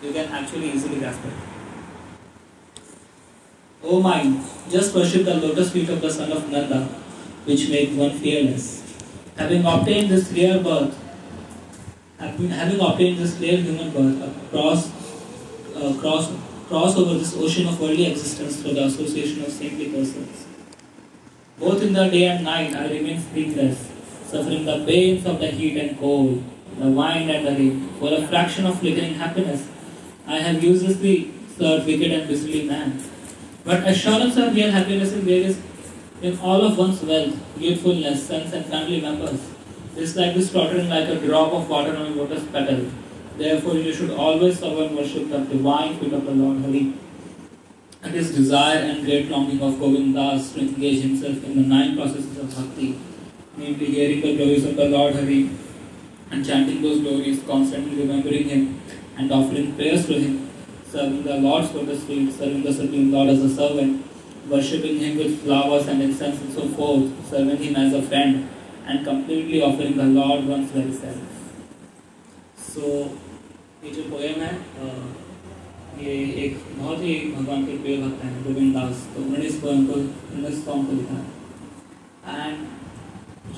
you can actually easily grasp it. O mind, just worship the lotus feet of the son of Nanda, which make one fearless. Having obtained this rare birth, having obtained this rare human birth, cross over this ocean of worldly existence through the association of saintly persons. Both in the day and night I remain sleepless, suffering the pains of the heat and cold, the wind and the rain. For a fraction of flickering happiness, I have uselessly served wicked and busy man. But assurance of real happiness is in all of one's wealth, youthfulness, sense and family members. This life is tottering like a drop of water on a lotus petal. Therefore, you should always serve and worship the divine feet of the Lord Hari. It is desire and great longing of Govindas to engage himself in the 9 processes of bhakti, namely hearing the glories of the Lord Hari and chanting those glories, constantly remembering him and offering prayers to him, serving the Lord's lotus feet, serving the Supreme Lord as a servant, worshipping him with flowers and incense and so forth, serving him as a friend, and completely offering the Lord one's very self. So, ये जो poem है ये एक बहुत ही भगवान के प्रिय भक्त हैं गोविंद दास, तो उन्होंने इस पोएम को इस सॉन्ग को लिखा है। एंड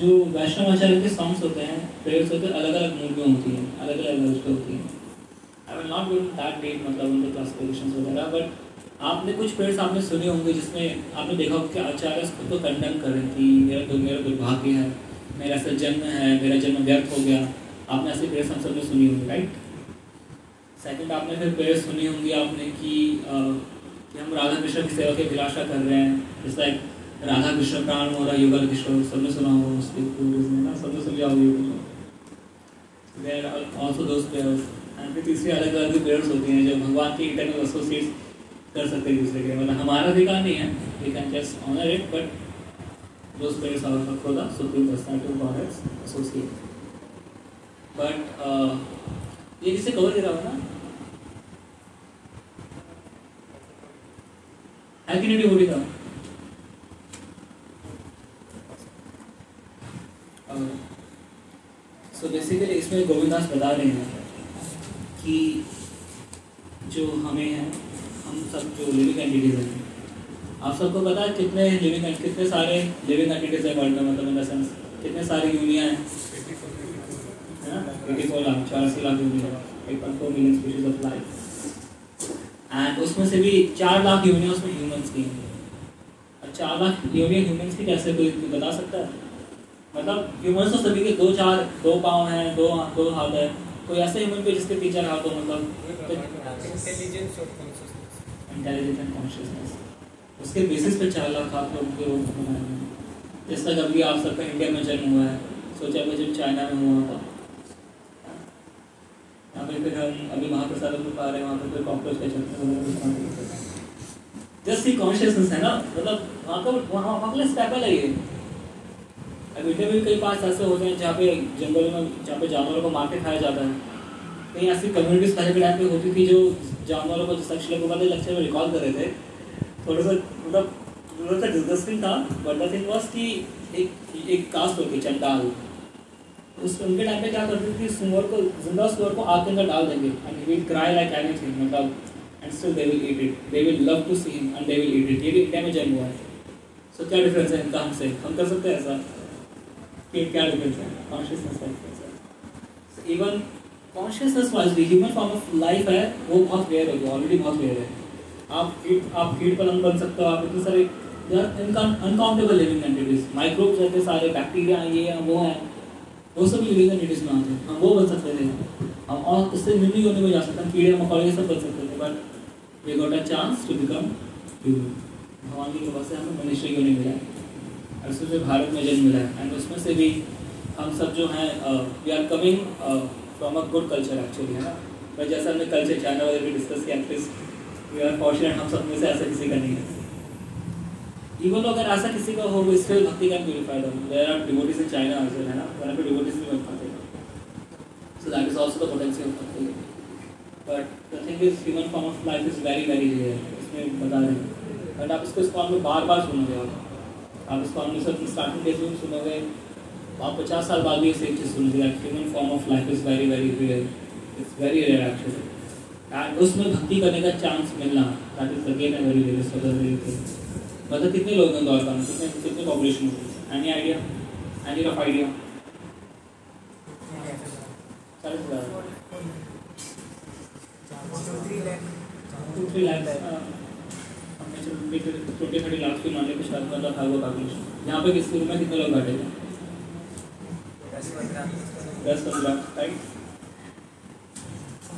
जो वैष्णव आचार्य के सॉन्ग्स होते हैं, प्रेयर्स होते हैं, अलग अलग मूड में होती हैं, अलग अलग लेवल पे होती हैं। I will not go that deep, मतलब उनके क्लासिफिकेशंस वगैरह, बट आपने कुछ प्रेयर्स आपने सुने होंगे जिसमें आपने देखा होगा कि आचार्य खुद को कंडेम कर रही थी, मेरा दुर्भाग्य है, मेरा ऐसा जन्म है, मेरा जन्म व्यर्थ हो गया। आपने ऐसी प्रेयर्स हम सब ने सुनी होंगी, राइट। सेकंड, आपने फिर प्रेयर्स सुनी होंगी आपने कि हम राधा कृष्ण की सेवा की अभिलाषा कर रहे हैं, जैसे राधा कृष्ण प्राण मोरा युगल किशोर, सबने सुना होगा उसके ना, सबने सुन लिया होगा। There are also those prayers. And फिर तीसरी अलग अलग प्रेयर्स होती हैं जो भगवान के इंटरनल एसोसिएट कर सकते हैं दूसरे के, मतलब हमारा अधिकार नहीं है, we can just honour it, but those prayers are for the supreme personality of God associate. But ये किसे कवर कर रहा हो ना, है कि नहीं बोली था। सो बेसिकली इसमें गोविंदास बता रहे हैं कि जो हमें है, हम सब जो लिविंग एंटिटीज हैं, आप सबको पता है कितने सारे लिविंग एंटिटीज है वर्ल्ड में, मतलब इन द सेंस कितने सारी यूनिया हैं, है ना, 84 लाख 84 लाख यूनिया, 8.4 million species of life. And उसमें से भी 4 लाख यूनिया उसमें ह्यूमंस की हैं। और 4 लाख यूनिया ह्यूमंस की कैसे कोई बता सकता है? मतलब ह्यूमंस तो सभी के 2 पाँव हैं, 2 हाथ है, कोई ऐसे ह्यूमन पे जिसके 3-4 हाथ हो, मतलब इंटेलिजेंस एंड कॉन्शियसनेस, उसके बेसिस पे 4 लाख हाथ लोग के बनाए हैं। जैसा कभी आप सबका इंडिया में जन्म हुआ है, सोचा मैं जब चाइना में हुआ था, यहाँ पे फिर हम अभी महाप्रसाद पा रहे हैं, वहाँ पे फिर कॉकरोच का चलते जस्ट सी कॉन्शियसनेस है ना, मतलब वहाँ के लिए स्टेपल है ये। अब इंडिया में कई पास ऐसे होते हैं जहाँ पे जंगल में, जहाँ पे जानवरों को मार के खाया जाता है, कहीं ऐसी कम्युनिटीज पहले के टाइम पे होती थी जो जानवरों को, जैसा एक्चुअली को लेक्चर में रिकॉल कर रहे थे, थोड़ा सा मतलब थोड़ा सा डिस्गस्टिंग था, बट द थिंग वाज कि एक कास्ट होती है चंडाल, उस उनके टाइम पे क्या करते थे, सुअर को, जिंदा सुअर को आग के अंदर डाल देंगे, and he will cry like anything, मतलब and still they will eat it, they will love to see him and they will eat it. ये भी इंडिया में जन्म हुआ है। सो क्या डिफरेंस है इनका हमसे? हम कर सकते हैं ऐसा? क्या डिफरेंस है? कॉन्शियसनेस का डिफरेंस है। Even consciousness wise human form of life है, वो बहुत रेयर है, ऑलरेडी बहुत रेयर है। आप कीट पतंग बन सकते हो, आप इतने सारे अनकाउंटेबल लिविंग एंटिटीज, माइक्रोब्स रहते सारे, बैक्टीरिया ये हैं वो हैं, वो सब लिविंग एंटिटीज में आते हैं, हम वो बन सकते थे, हम और इससे निम्न योनि में जा सकते हैं, कीड़े मकोड़े सब बन सकते थे, but we got a chance to become human. भगवान की कृपा से हमें मनुष्य योनि मिला है, और उसमें भारत में जन्म मिला है, एंड उसमें से भी हम सब जो हैं we are coming from a good culture actually, है ना। पर जैसा हमने कल्चर चाइना वाले भी डिस्कस किया, एटलीस्ट वी आर फॉर्चुनेट, हम सब में से ऐसा किसी का नहीं है। इवन अगर ऐसा किसी का हो, still bhakti can purify them. There are devotees in China also, है ना, वहां पे डिवोटीज भी बन पाते हैं। So that is also the potential of bhakti. But the thing is human form of life is very very rare, इसमें बता रहे हैं। बट आप इसको स्कॉल में बार-बार सुनोगे, आप इसको हमने सब स्टार्टिंग डेज में सुनोगे, आप 50 साल बाद भी सेम चीज़ सुनोगे, that human form of life is very very rare, it's very rare actually. And उसमें भक्ति करने का चांस मिलना, that is again a very very sadder. मतलब कितने लोग हैं द्वारका में, कितने कितने पॉपुलेशन होगी? Any idea? Any rough idea? 40,000 2-3 lakh. हमने चलो 20-30 लाख की मान लिया कुछ मतलब था वो पॉपुलेशन। यहाँ पे किस रूम में कितने लोग बैठे थे? 10-15, राइट।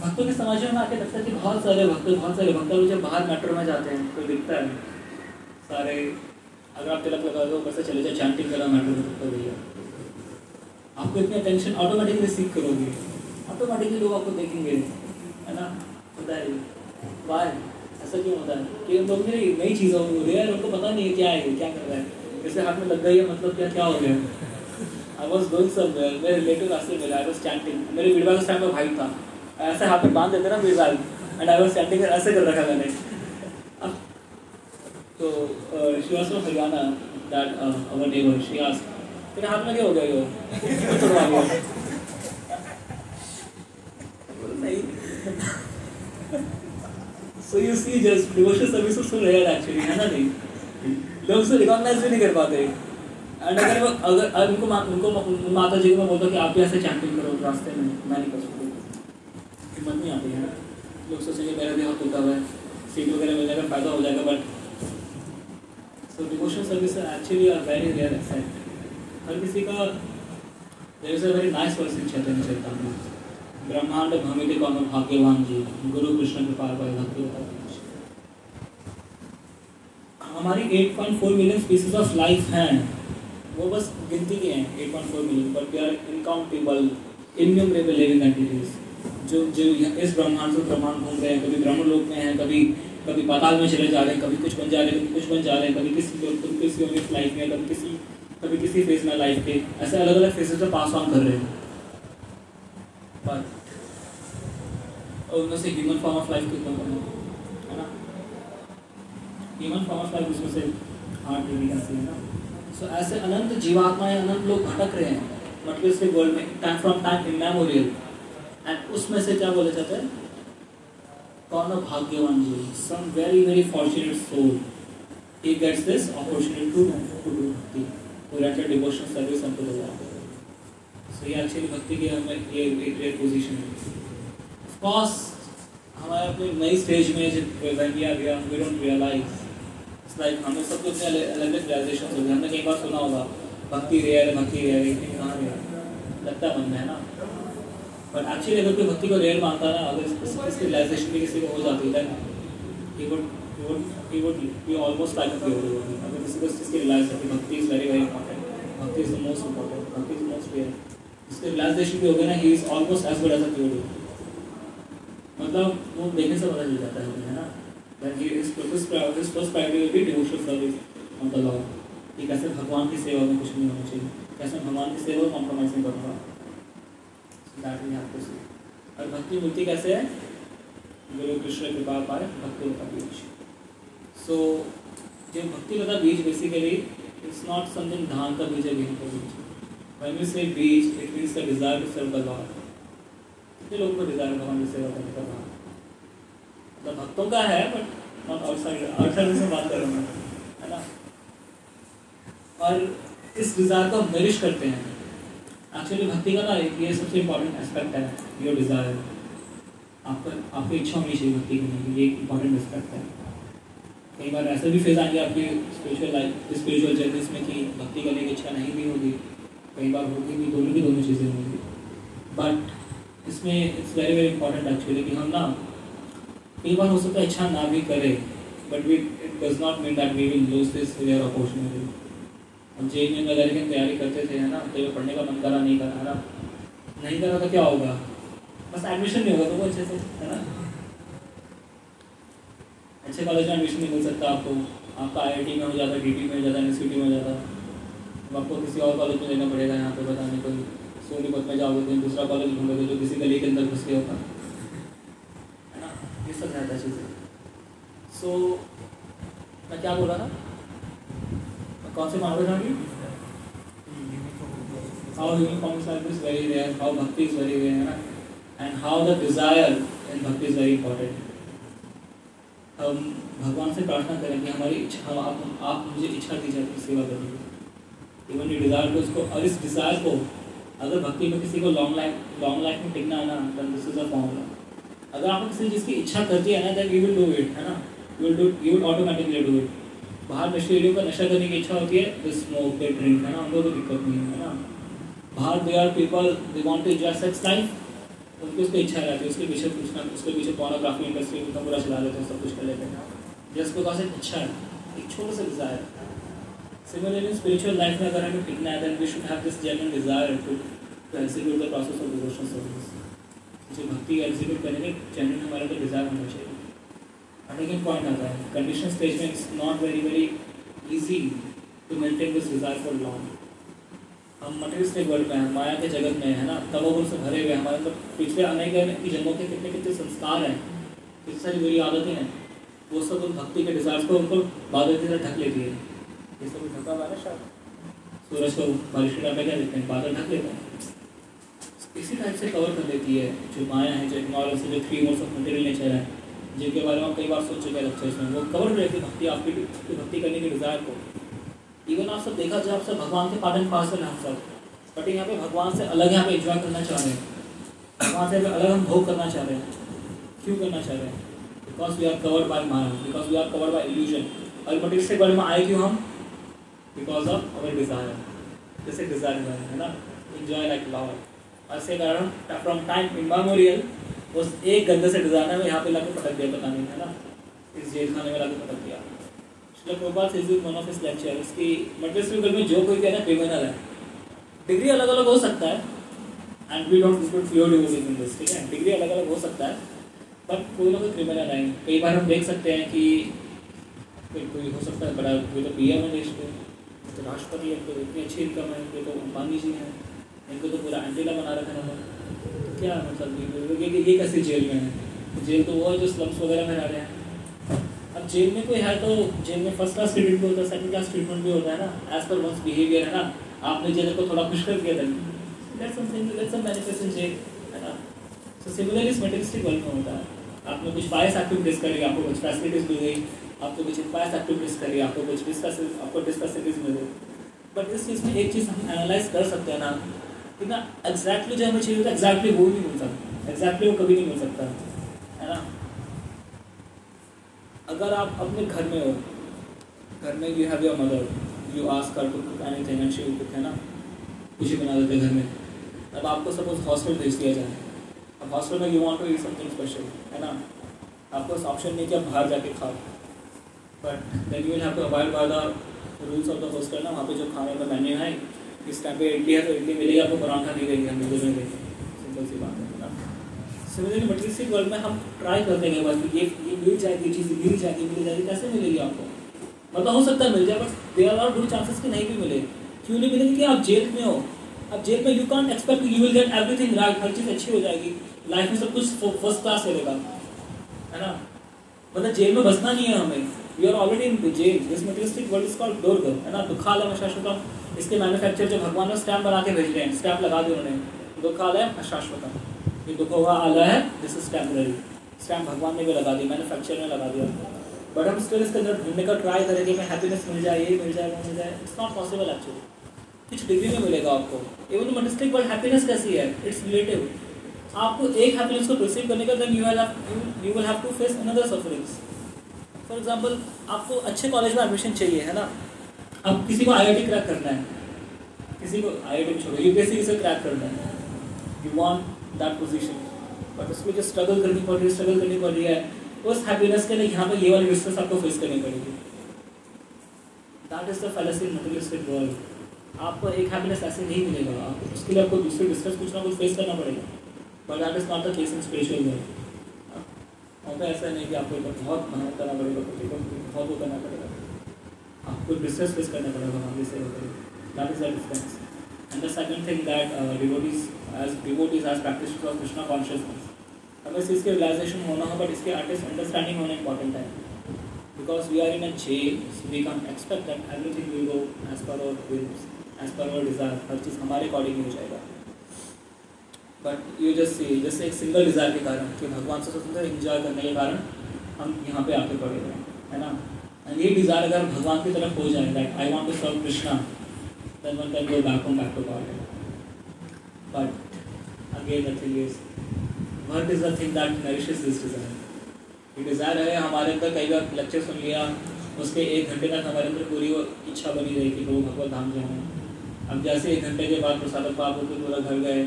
भक्तों के समाज में आके लगता है कि बहुत सारे भक्त लोग जब बाहर मेट्रो में जाते हैं तो दिखता है सारे, अगर आप तिलक लगा दो ऊपर से चले जाए चैंटिंग करा मेट्रो में तो भैया आपको इतनी अटेंशन ऑटोमेटिकली सीख करोगे, ऑटोमेटिकली लोग आपको देखेंगे, है ना? होता है वाह, ऐसा क्यों होता है कि उन लोग नई चीज़ हो रही है, उनको पता नहीं है क्या है, क्या कर रहा है, जैसे हाथ में लग गई है मतलब क्या हो गया। आई वॉज गोइंग समवेयर, मेरे रिलेटिव रास्ते में आई वॉज चैंटिंग, मेरे फीडबैक उस टाइम में भाई था, ऐसे हाथ में बांध देते ना feedback, and I was chanting, ऐसे कर रखा मैंने। तो she was from Haryana, that our neighbour, she asked तेरे हाथ में क्या हो गया ये? नहीं। So you see, just devotional service is so rare actually, है ना? नहीं, लोग उसे रिकॉग्नाइज भी नहीं कर पाते। एंड अगर उनको माता जी को मैं बोलता कि आप भी ऐसे चैंटिंग करो रास्ते में, मैं नहीं कर सकता, हिम्मत नहीं आती है ना। लोग सोचेंगे मेरा भी हाथ होता हुआ है, सीट वगैरह मिलने का फायदा हो जाएगा, but so devotional service actually are very rare except. हर किसी का, there is a very nice verse in Chaitanya Charitamrita, ब्रह्मांड भ्रमित कौन भाग्यवान जी, गुरु कृष्ण कृपा पाए भक्ति होता। हमारी 8.4 मिलियन स्पीसीज ऑफ लाइफ हैं, वो बस गिनती के हैं 8.4 million, but they are uncountable innumerable living entities जो इस ब्रह्मांड से ब्रह्मांड घूम रहे हैं, कभी ब्रह्म लोक में हैं, कभी पाताल में चले जा रहे हैं, कभी कुछ बन जा रहे हैं, कभी कुछ बन जा रहे हैं, कभी किसी लाइफ में, कभी किसी फेज में लाइफ के, ऐसे अलग अलग फेजेस में पास ऑन कर रहे हैं। पर उनमें से ह्यूमन फॉर्म ऑफ लाइफ कितना कम है ना? ह्यूमन फॉर्म ऑफ लाइफ उसमें से 8 डिग्री का है ना। सो ऐसे अनंत जीवात्माएं, अनंत लोग भटक रहे हैं मतलब इसके वर्ल्ड में, time from time immemorial, and उसमें से क्या बोले जाते हैं? कौन भाग्यवान जी, some very very fortunate soul, he gets this opportunity to do bhakti, to render devotional service unto the Lord. So ये एक्चुअली भक्ति की हमें ये एक ग्रेट पोजीशन है। ऑफ कोर्स हमारे अपने नई स्टेज में जब when we are young, we don't realize, it's like हमें सब कुछ अलग अलग रियलाइजेशन हो गए। हमने कई बार सुना होगा भक्ति रेयर है, कहाँ रेयर लगता है मन में, है ना? बट एक्चुअली अगर कोई भक्ति को रेयर मानता है ना, अगर इसकी रियलाइजेशन भी किसी को हो जाती है, he would be almost like a pure। अगर किसी को इस चीज़ की रियलाइज है कि bhakti is very very important, bhakti is the most important, bhakti is most rare, इसके रियलाइजेशन भी हो गया ना, he is almost as good as a pure. मतलब वो देखने से पता चल जाता है ना, that his first priority will be devotional service on the Lord, कि कैसे भगवान की सेवा में कुछ नहीं होना चाहिए, कैसे भगवान की सेवा कॉम्प्रोमाइज़ नहीं करूँगा, दैट वी हैव टू सी। और भक्ति मिलती कैसे है? गुरु कृष्ण कृपा पाए भक्ति लता बीज। सो जो भक्ति लता बीज बेसिकली इट्स नॉट समथिंग धान का बीज है, गेहूं का बीज। व्हेन वी से बीज, it means the desire to serve the Lord. कितने लोगों को डिजायर भगवान की सेवा करने का भाव, मतलब भक्तों का है, बट नॉट आउटसाइड से बात कर रहा हूँ, है ना? और इस डिजायर को हम नरिश करते हैं। एक्चुअली भक्ति का ना ये सबसे इम्पोर्टेंट एस्पेक्ट है, योर डिजायर। आपकी इच्छा होनी चाहिए भक्ति करने की, ये एक इम्पॉर्टेंट एस्पेक्ट है। कई बार ऐसे भी फेज आएंगे आपकी स्पिरिचुअल जर्नीज में कि भक्ति करने की इच्छा नहीं भी होगी, कई बार होगी भी, दोनों चीज़ें होंगी। बट इसमें it's very very important actually कि हम ना कई बार हो सकता है इच्छा ना भी करें, but it does not mean that we will lose this rare opportunity. हम JEE वगैरह की तैयारी करते थे, है ना, तो पढ़ने का मन करा नहीं करा, है ना, नहीं करा तो क्या होगा? बस एडमिशन नहीं होगा तो वो अच्छे से, है ना, अच्छे कॉलेज में एडमिशन नहीं मिल सकता आपको, आपका IIT में हो जाता, DT में हो जाता, NCT में हो जाता, अब आपको किसी और कॉलेज में लेना पड़ेगा। यहाँ पे बताने कोई सोनीपत में जाओगे तो दूसरा कॉलेज ढूंढोगे जो किसी गली के अंदर घुस के होगा, है ना, ये सब रहता है चीज़ें। सो मैं क्या बोल रहा था, मैं कौन से मामले था कि how human form is very rare, how bhakti is very rare, है ना, and how the desire and bhakti is very important. हम भगवान से प्रार्थना करें कि हमारी इच्छा, आप मुझे इच्छा दीजिए अपनी सेवा करने की, इवन ये डिज़ायर को उसको, और इस डिज़ायर को अगर भक्ति में किसी को लॉन्ग लाइफ में टिकना है ना, then this is a formula. अगर आपको किसी चीज़ की इच्छा करती है ना, then you will do it, है ना, you will automatically do it. बाहर नशेड़ियों को नशा करने की इच्छा होती है, दे स्मोक, दे ड्रिंक, है ना, उनको कोई दिक्कत नहीं है ना। बाहर they are people they want to enjoy sex life, उनकी उसकी इच्छा रहती है, उसके पीछे पूछना, उसके पीछे पोर्नोग्राफी इंडस्ट्री उतना पूरा चला लेते हैं, सब कुछ कर लेते हैं, जस्ट बिकॉज एक इच्छा है, एक छोटा सा डिज़ायर। सिमिलरली स्पिरिचुअल लाइफ में अगर हमें टिकना है, then we should have this genuine desire to execute the process of devotional service. जो भक्ति एग्जीक्यूट करेंगे, जेन्युइन हमारे अंदर डिज़ायर होना चाहिए। सेकंड पॉइंट आता है, कंडीशनल स्टेज में it's not very easy to maintain this desire for long. हम मटेरियलिस्टिक वर्ल्ड में हैं, माया के जगत में, है ना, तमोगुण से भरे हुए, हमारे अंदर पिछले अनेक जन्मों के कितने संस्कार हैं, कितनी सारी बुरी आदतें हैं, वो सब उन भक्ति के डिज़ायर्स को उनको बादल की तरह ढक लेती है। ये सब ढका हुआ है ना, शायद सूरज को बारिश के टाइम में क्या देखते हैं, बादल ढक लेते हैं, इसी टाइप से कवर कर लेती है जो माया है, जो इग्नोरेंस है, जो 3 मोड्स ऑफ मटेरियल नेचर है, जिनके बारे में हम कई बार सोच चुके हैं लेक्चर्स में, वो कवर कर लेती है भक्ति, आपकी भक्ति करने की डिज़ायर को। इवन आप सब देखा जाए, आप सब भगवान के पार्ट एंड पार्सल हैं हम सब, बट यहाँ पे भगवान से अलग यहाँ पे एंजॉय करना चाह रहे हैं, भगवान से अलग हम भोग करना चाह रहे हैं। क्यों करना चाह रहे हैं? Because we are covered by maya, because we are covered by illusion. और मटेरियलिस्टिक वर्ल्ड में आए क्यों हम? बिकॉज ऑफ अवर डिज़ायर, जैसे डिज़ायर है ना, एंजॉय लाइक लव। और इसके कारण फ्रॉम टाइम इमेमोरियल उस एक गंदे से डिज़ायर में यहाँ पे लाके पटक दिया, पता नहीं है ना, इस जेल खाने में लाके पटक दिया। Prabhupada says in one of his lecture, इसकी मटेरियलिस्टिक वर्ल्ड में जो कोई कहना क्रिमिनल है, डिग्री अलग अलग हो सकता है, and we don't dispute pure devotees in this, ठीक है, डिग्री अलग अलग हो सकता है, बट कोई ना कोई क्रिमिनल नहीं। कई बार हम देख सकते हैं कि कोई हो सकता है बड़ा, कोई तो पीएम है देश के, तो राष्ट्रपति है, तो इतनी अच्छी इनकम है, ये तो अंबानी जी हैं, इनको तो पूरा एंटीना बना रखा है, तो क्या मतलब ये कैसी जेल में है? जेल तो वो है जो स्लम्स वगैरह में रह रहे हैं। अब जेल में कोई है तो जेल में फर्स्ट क्लास ट्रीटमेंट भी होता है, सेकंड क्लास ट्रीटमेंट भी होता है ना, एज पर वंस बिहेवियर, है ना। आपने जेल को थोड़ा खुश कर दिया था, that's something, that's some benefits in jail, है ना। सो सिमिलरली इस मटेरियलिस्टिक वर्ल्ड में होता है, आपने कुछ बायस एक्टिविटीज करी, आपको कुछ फैसिलिटीज मिल गई, आपको कुछ बायस एक्टिविटीज करी, आपको कुछ डिस्फैसिलिटीज मिल गई, बट इस चीज़ में एक चीज़ हम एनालाइज कर सकते हैं ना, कि ना एग्जैक्टली जो हमें चाहिए होता है एग्जैक्टली वो नहीं मिल सकता, एग्जैक्टली वो कभी नहीं मिल सकता, है ना। अगर आप अपने घर में हो, घर में you have your mother, you ask her to cook anything and she will cook, है ना, कुछ ही बना देते घर में। अब आपको सपोज हॉस्टल भेज दिया जाए, अब हॉस्टल में you want to eat something special, है ना, आपको इस ऑप्शन नहीं कि आप बाहर जाके खाओ, but then you will have to avoid by the rules of the hostel ना। वहाँ पे जो खाने का मेन्यू है, इस टाइम पे इडली है तो इडली मिलेगी, आपको पराठा नहीं देगी, हम मिलेगी, सिंपल सी बात है ना। सिमिलरली मटेरियलिस्टिक वर्ल्ड में हम ट्राई करते हैं बस ये मिल जाएगी, चीज़ मिल जाएगी, कैसे मिलेगी आपको? मतलब हो सकता है मिल जाए, but there are good chances कि नहीं भी मिले। क्यों नहीं मिलेगी? कि आप जेल में हो, अब जेल में you can't expect you will get everything right, हर चीज़ अच्छी हो जाएगी, लाइफ में सब कुछ फर्स्ट क्लास मिलेगा, है ना। मतलब जेल में बसना नहीं है हमें, we are already in the jail. This materialistic world is called durg, है ना, दुखालय शाश्वतम। इसके मैन्युफैक्चर जो भगवान ने स्टैम्प बना के भेज रहे हैं, स्टैम्प लगा दिया उन्होंने, दुखालय अशाश्वतम, ये दुखों का आलय है, दिस इज टेम्पररी। स्टैम्प भगवान ने भी लगा दी, मैन्युफैक्चर ने लगा दिया, बट हम स्टिल इसके अंदर ढूंढने का ट्राई करें कि हमें हैप्पीनेस मिल जाए, ये मिल जाए, वो मिल जाए, इट्स नॉट पॉसिबल एक्चुअली। कुछ डिग्री में मिलेगा आपको। इवन मटेरियलिस्टिक वर्ल्ड हैप्पीनेस कैसी है? It's relative. आपको एक हैप्पीनेस को परसीव करने का, then you will have to face another sufferings. For example, आपको अच्छे कॉलेज में एडमिशन चाहिए, है ना, अब किसी को IIT क्रैक करना है, किसी को IIT छोड़ो, UPSC से क्रैक करना है, you want that position, but उसमें जो स्ट्रगल करनी पड़ रही है, उस हैप्पीनेस के लिए यहाँ पे ये वाली डिस्ट्रेस आपको फेस करनी पड़ेगी। That is the fallacy in materialistic world. आपको एक हैप्पीनेस ऐसे नहीं मिलेगा, आपको उसके लिए आपको दूसरी डिस्ट्रेस कुछ ना कुछ फेस करना पड़ेगा, but that is not the case in spiritual world. वहाँ पे ऐसा नहीं कि आपको बहुत मेहनत करना पड़ेगा, बहुत वो करना पड़ेगा, आपको डिस्ट्रेस फेस करना पड़ेगा वहाँ पे से होकर। That is the difference. And the second thing that devotees as practitioners of Krishna consciousness, हमें इस चीज़ के रियलाइजेशन होना हो, बट इसके आर्टिस्ट अंडरस्टैंडिंग होना इंपॉर्टेंट है, because we are in a jail, we can expect that everything will go as per our wills, as per our desire, हर चीज़ हमारे अकॉर्डिंग हो जाएगा। बट यू जस्ट सी जैसे एक सिंगल डिज़ायर के कारण कि भगवान से स्वतंत्र एंजॉय करने के कारण हम यहाँ पे आके पड़े हुए हैं, है ना। एंड ये डिज़ायर अगर भगवान की तरफ हो जाए that I want to serve Krishna, then one can go back to God. But again the thing is what is the thing that nourishes this desire. ये डिज़ायर है हमारे अंदर, कई बार लेक्चर सुन लिया, उसके 1 घंटे तक हमारे अंदर पूरी वो इच्छा बनी रही कि वो भगवत धाम जाएँ। अब जैसे 1 घंटे के बाद प्रसाद पाप होकर पूरा घर गए,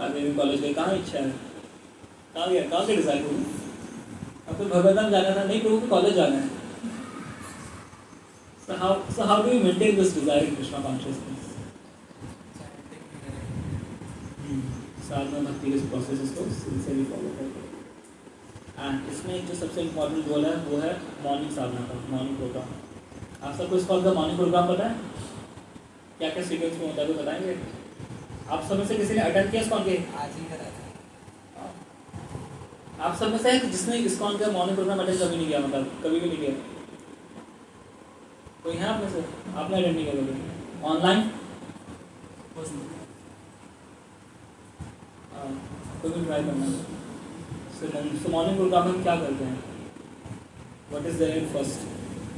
भी कॉलेज गए, कहाँ इच्छा है, कहाँ गया, कहाँ से डिसाइड होगी। अब तो भगवत धाम जाना था, नहीं प्रभु को कॉलेज जाना है। So how do you maintain this desire in Krishna consciousness? साधना भक्ति के प्रोसेस को सिंसियरली फॉलो करते हैं। एंड इसमें जो सबसे इम्पोर्टेंट गोल है वो है मॉर्निंग साधना का, मॉर्निंग प्रोग्राम। आप सबको इस कॉल का मॉर्निंग प्रोग्राम पता है? क्या क्या सीक्वेंस में होता है तो बताएंगे? आप सब में से किसी ने अटेंड किया इस्कॉन के? आज ही करा था। आप सब में से जिसने इस्कॉन का मॉर्निंग प्रोग्राम अटेंड कभी नहीं किया, मतलब कभी भी नहीं किया? कोई है आप में से? आपने अटेंड नहीं किया कभी? ऑनलाइन कोई भी ट्राई करना। सो मॉर्निंग प्रोग्राम में क्या करते हैं? What is there in first?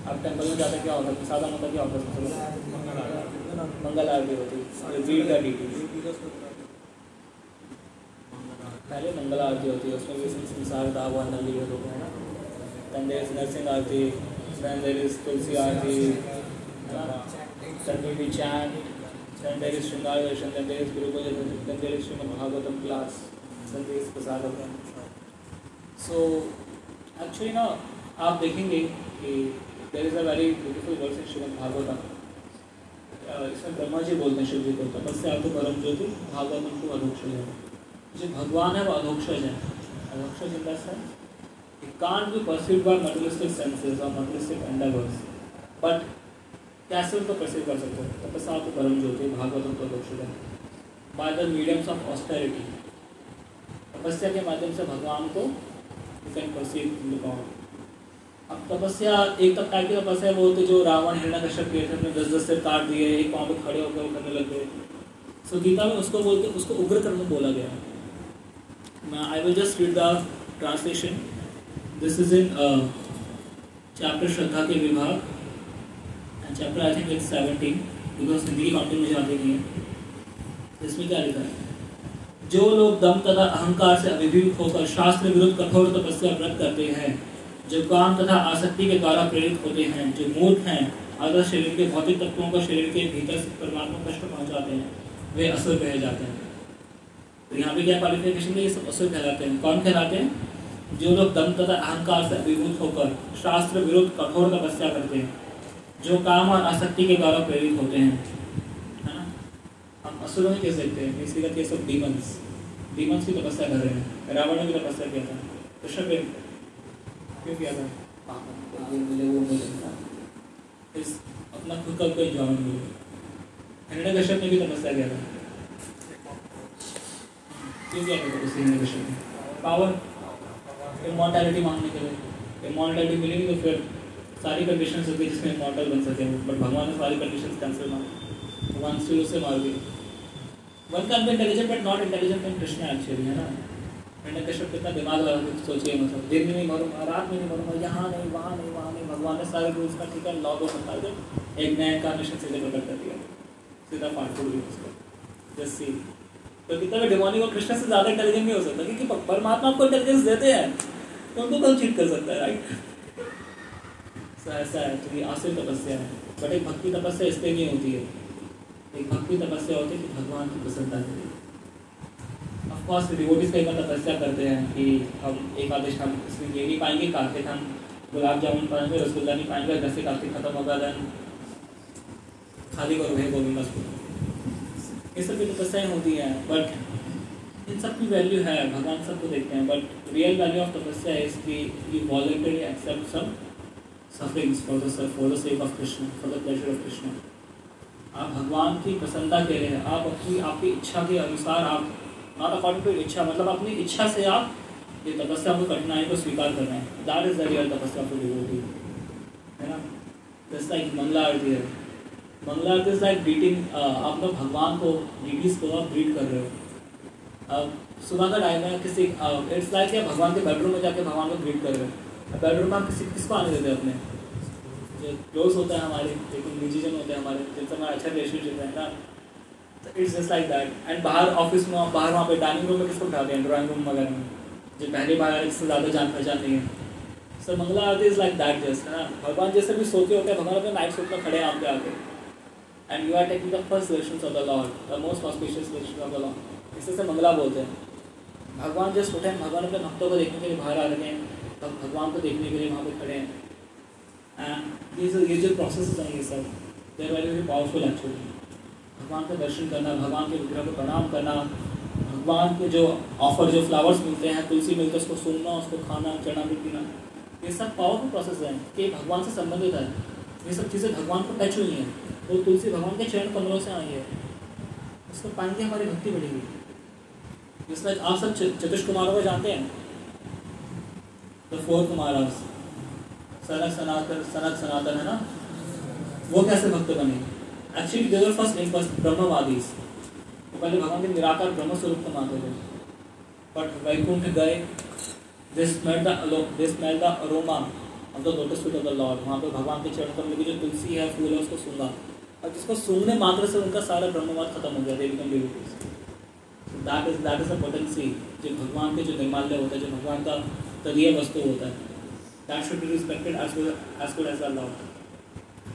आप टेंपल में जाते क्या होता है? सादा मतलब क्या होता है? मंगल आरती होती है, रीड का डिटेल्स। पहले मंगल आरती होती है, उसमें भी संसार का वो अंदर लिया होता है ना। Then there is Narasimha aarti, then there is Tulsi aarti, then will be chant, then there is shringar darshan, then there is guru pujan, then there is Shrimad Bhagavatam class, then there is prasad. So actually ना आप देखेंगे कि there is a very beautiful verse in Shrimad Bhagavatam. इसमें ब्रह्मा जी बोलते हैं शिव जी को, तपस्या तो परम ज्योति भागवतम को अधोक्षज है। जो भगवान है वो अधोक्षज है। Adhokshaja in the sense it can't be perceived by materialistic senses or materialistic endeavors, but कैसे उनको परसीव कर सकते हो? तपस्या तो परम ज्योति भागवतम को अधोक्षज है। By the mediums of austerity, तपस्या के माध्यम से भगवान को you can perceive in the God. अब तपस्या एक तक टाइप की तपस्या वो होती जो रावण हिरण्यकश्यप किए थे, अपने 10 सिर काट दिए, एक पाँव पे खड़े होकर वो करने लग गए। सो गीता में उसको बोलते, उसको उग्र कर्म बोला गया है। I will just read the translation. This is in chapter श्रद्धा के विभाग and chapter I think it's 17, because Hindi की कॉन्टेंट मुझे आती नहीं है। इसमें क्या लिखा है? जो लोग दम तथा अहंकार से अभिभूत होकर शास्त्र विरुद्ध कठोर तपस्या व्रत करते हैं, जो काम तथा आसक्ति के द्वारा प्रेरित होते हैं, जो मूर्ख हैं, अगर शरीर के भौतिक तत्वों को शरीर के भीतर से परमात्मा कष्ट पहुंचाते हैं, वे असुर कहे जाते हैं। तो यहाँ पे क्या क्वालिफिकेशन है? ये सब असुर कहलाते हैं। कौन कहलाते हैं? जो लोग दम तथा अहंकार से अभिभूत होकर शास्त्र विरुद्ध कठोर तपस्या करते हैं, जो काम और आसक्ति के द्वारा प्रेरित होते हैं, है ना। हम असुर में कह सकते हैं, इसलिए कहते हैं सब डीमंस, डीमंस की तपस्या कर रहे हैं। रावण ने भी तपस्या किया था, कृष्ण पे क्यों किया था? इस अपना खुद का कोई एंजॉयमेंट मिले। हिरण्यकश्यप ने भी तपस्या किया था, क्यों किया था उस हिरण्यकश्यप ने? पावर, इमॉर्टैलिटी मांगने के लिए। इमॉर्टैलिटी मिलेगी तो फिर सारी कंडीशंस होती है जिसमें इमॉर्टल बन सके, बट भगवान ने सारी कंडीशंस कैंसिल मांगी, भगवान से उसे मार दिए। One can be intelligent but not intelligent in Krishna actually, है ना। हिरण्यकश्यप कितना दिमाग लगा के सोचिए, मतलब दिन में नहीं मरूंगा, रात में नहीं मरूंगा, यहाँ नहीं, वहाँ नहीं, वहाँ नहीं। भगवान ने सारे रूल्स का ठीक है लॉ को बता दे, एक नया इनकार्नेशन सीधे प्रकट कर दिया, सीधा पाठ छोड़ दिया उसको। जस्ट सी, तो कितना भी डिमोनिक और कृष्ण से ज़्यादा इंटेलिजेंट नहीं हो सकता, क्योंकि परमात्मा आपको इंटेलिजेंस देते हैं, तो उनको कौन चीट कर सकता है, राइट। ऐसा है, तो ये आसुरी तपस्या है। बट एक भक्ति तपस्या इसलिए नहीं होती है। एक भक्ति तपस्या होती है कि भगवान की प्रसन्नता के लिए। ऑफकोर्स डिवोटीज कई बार तपस्या करते हैं कि हम एकादश हम इसमें ये नहीं पाएंगे, कार्तिक हम गुलाब जामुन पाएंगे, रसगुल्ला नहीं पाएंगे, घर से कार्तिक खत्म होगा, देन खाली करो है गोविंदा को। ये सब भी तपस्याएँ होती हैं, बट इन सब की वैल्यू है, भगवान सबको देखते हैं। But real value of tapasya is कि you voluntary accept some sufferings for the sake of Krishna, for the pleasure of Krishna. आप भगवान की प्रसन्नता के लिए, आप अपनी आपकी इच्छा के अनुसार, आप नॉट अकॉर्डिंग टू इच्छा, मतलब अपनी इच्छा से आप ये तपस्या को, कठिनाई को स्वीकार कर रहे हैं। दैट इज द रियल तपस्या फॉर डिवोटी, है ना। जस्ट लाइक मंगला आरती है, Mangla aarti is like greeting, आप लोग भगवान को, डीटीज को आप ग्रीट कर रहे हो। सुबह का टाइम है, किसी इट्स लाइक या भगवान के बेडरूम में जाके भगवान को ग्रीट कर रहे। बेडरूम में हम किसको आने देते हैं? अपने जो क्लोज होता है हमारे, लेकिन निजी जन होते हैं हमारे, जिनसे हमारा अच्छा रिलेशनशिप है ना, तो it's just like that. And बाहर ऑफिस में, बाहर वहाँ पे डाइनिंग रूम में किसको बिठाते हैं? ड्राइंग रूम वगैरह में, जो पहली बार आए इससे ज़्यादा जान पहचान नहीं है। Sir Mangala aarti is like that just, है ना। भगवान जैसे भी सोते होते हैं, भगवान अपने नाइट सूट में खड़े हैं आप पे आके, and you are taking the first darshan of the Lord, the most auspicious darshan of the Lord. इसे से मंगला बोलते हैं। भगवान जस्ट उठे, भगवान अपने भक्तों को देखने के लिए बाहर आ रहे हैं, तब भगवान को देखने के लिए वहाँ पे खड़े हैं। एंड ये जो प्रोसेस हैं ये सब, they are very powerful actually. भगवान का दर्शन करना, भगवान के विग्रह को प्रणाम करना, भगवान के जो ऑफर, जो फ्लावर्स मिलते हैं, तुलसी मिलते हैं, उसको सुनना, उसको खाना, चढ़ा भी पीना, ये सब पावरफुल प्रोसेस हैं कि भगवान से संबंधित है। ये सब चीज़ें भगवान को टच हुई हैं। वो तुलसी भगवान के चरण कमलों से आई है, उसको पाएंगे हमारी भक्ति बढ़ेगी। जिस लाइक आप सब चतुष कुमारों को जानते हैं, द फोर कुमारास, सनक सनातन है ना, वो कैसे भक्त बने? Actually they were first name first brahmavadis. वो पहले भगवान के निराकार ब्रह्म स्वरूप को मानते थे, बट वैकुंठ गए, दे smell the aroma of the lotus feet of the Lord. वहाँ पे भगवान के चरण कमल की जो तुलसी है, फूल है, उसको सूंघा, और जिसको सूंघने मात्र से उनका सारा ब्रह्मवाद खत्म हो गया। They become devotees. That is a potency जो भगवान के जो निर्माल्य होता है, जो भगवान का तदीय वस्तु होता है, that should be respected as good as the Lord.